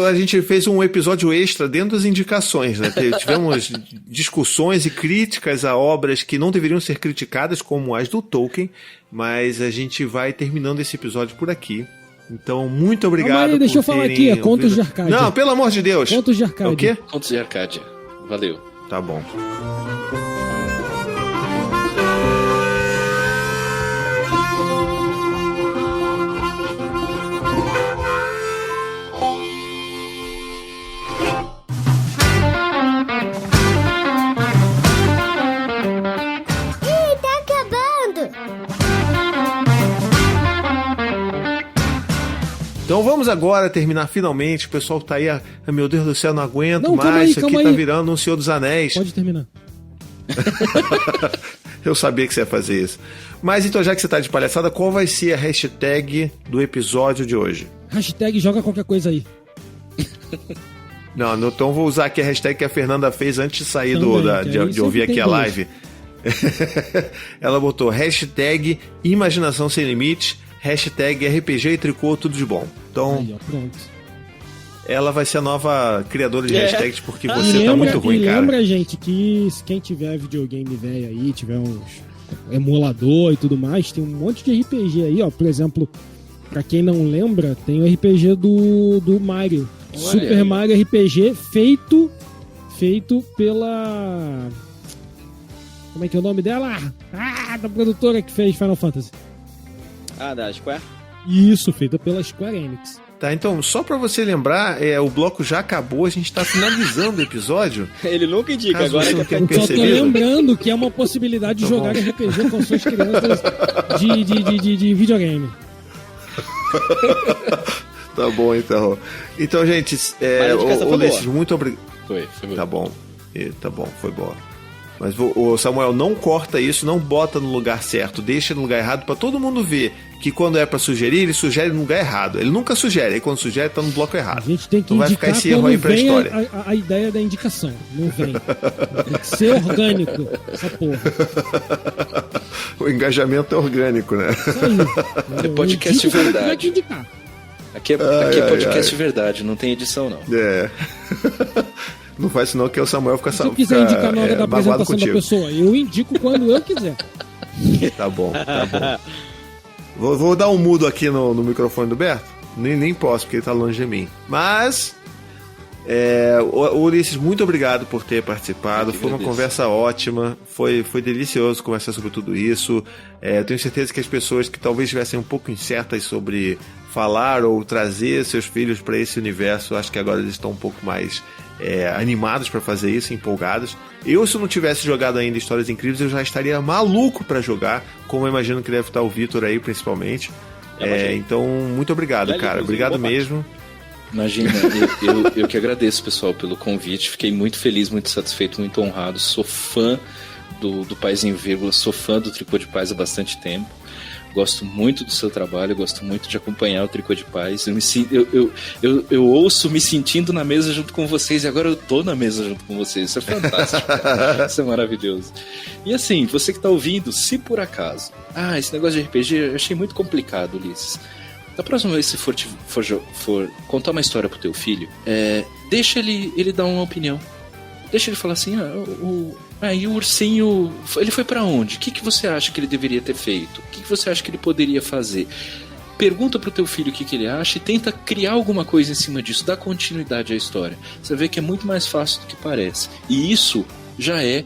A gente fez um episódio extra dentro das indicações, né? Tivemos discussões e críticas a obras que não deveriam ser criticadas, como as do Tolkien, mas a gente vai terminando esse episódio por aqui. Então, muito obrigado. Deixa eu falar aqui, Contos de Arcádia. Não, pelo amor de Deus. Contos de Arcádia. O quê? Contos de Arcádia. Valeu. Tá bom. Então vamos agora terminar finalmente. O pessoal tá aí, meu Deus do céu, não aguento mais. Isso aqui tá virando um Senhor dos Anéis. Pode terminar. Eu sabia que você ia fazer isso. Mas então, já que você tá de palhaçada, qual vai ser a hashtag do episódio de hoje? Hashtag joga qualquer coisa aí. Não, então vou usar aqui a hashtag que a Fernanda fez antes de sair de ouvir aqui a live. Ela botou hashtag Imaginação Sem Limite, hashtag RPG e Tricô, tudo de bom. Então, aí, ó, pronto. ela vai ser a nova criadora de hashtags porque você tá muito ruim, cara. Lembra, gente, que quem tiver videogame velho aí, tiver uns emulador e tudo mais, tem um monte de RPG aí, ó. Por exemplo, pra quem não lembra, tem o RPG do Mario. Super Mario RPG feito pela... Como é que é o nome dela? Da produtora que fez Final Fantasy. Da Square? Isso, feita pela Square Enix. Tá, então, só pra você lembrar, o bloco já acabou, a gente tá finalizando o episódio. Ele nunca indica, agora que eu só tô lembrando que é uma possibilidade de jogar RPG com suas crianças de videogame. Tá bom, então. Então, gente, Ulisses, muito obrigado. Foi bom. Tá bom, foi boa. Mas o Samuel, não corta isso, não bota no lugar certo, deixa no lugar errado pra todo mundo ver que quando é pra sugerir, ele sugere no lugar errado. Ele nunca sugere, aí quando sugere tá no bloco errado. A gente tem que então vai ficar esse erro aí pra história. A ideia da indicação, não vem. Tem que ser orgânico, essa porra. O engajamento é orgânico, né? Isso aí. É podcast verdade. Indicar. Aqui é podcast verdade, não tem edição, não. Não faz isso não, que o Samuel fica... Se eu quiser indicar na hora da apresentação da pessoa, eu indico quando eu quiser. Tá bom. Vou dar um mudo aqui no microfone do Berto. Nem posso, porque ele tá longe de mim. Mas, Ulisses, muito obrigado por ter participado. Foi uma conversa ótima. Foi delicioso conversar sobre tudo isso. Eu tenho certeza que as pessoas que talvez estivessem um pouco incertas sobre falar ou trazer seus filhos para esse universo, acho que agora eles estão um pouco mais animados para fazer isso, empolgados. Se eu não tivesse jogado ainda Histórias Incríveis, eu já estaria maluco para jogar, como eu imagino que deve estar o Vitor aí, principalmente. Então, muito obrigado, cara. Obrigado mesmo. Imagina, eu que agradeço, pessoal, pelo convite. Fiquei muito feliz, muito satisfeito, muito honrado. Sou fã do Paizinho Vírgula, sou fã do Tricô de Paz há bastante tempo. Gosto muito do seu trabalho, gosto muito de acompanhar o Tricô de Paz. Eu ouço me sentindo na mesa junto com vocês e agora eu tô na mesa junto com vocês. Isso é fantástico, cara. Isso é maravilhoso. E assim, você que tá ouvindo, se por acaso... esse negócio de RPG eu achei muito complicado, Ulisses. Da próxima vez que você for contar uma história pro teu filho, deixa ele dar uma opinião. Deixa ele falar assim, e o ursinho, ele foi pra onde? O que você acha que ele deveria ter feito? O que você acha que ele poderia fazer? Pergunta pro teu filho o que ele acha e tenta criar alguma coisa em cima disso, dá continuidade à história. Você vê que é muito mais fácil do que parece. E isso já é,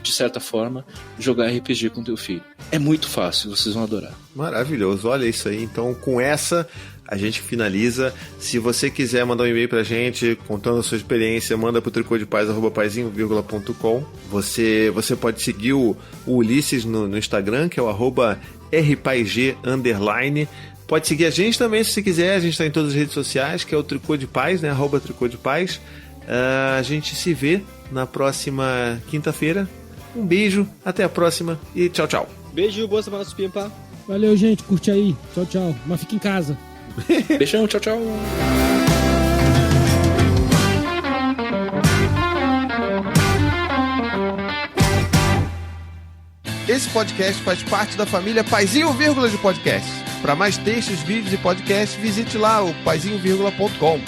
de certa forma, jogar RPG com teu filho. É muito fácil, vocês vão adorar. Maravilhoso, olha isso aí. Então, com essa, a gente finaliza. Se você quiser mandar um e-mail pra gente, contando a sua experiência, manda pro tricodepaz@paizinho.com. Você pode seguir o Ulisses no Instagram, que é o @rpaig_. Pode seguir a gente também, se você quiser. A gente tá em todas as redes sociais, que é o Tricô de Paz, né? @Tricô de Paz. A gente se vê na próxima quinta-feira. Um beijo, até a próxima e tchau, tchau. Beijo, boa semana, Supimpa. Valeu, gente, curte aí. Tchau, tchau. Mas fica em casa. Beijão, tchau, tchau. Esse podcast faz parte da família Paizinho Vírgula de Podcast. Para mais textos, vídeos e podcasts, visite lá o paizinho.com.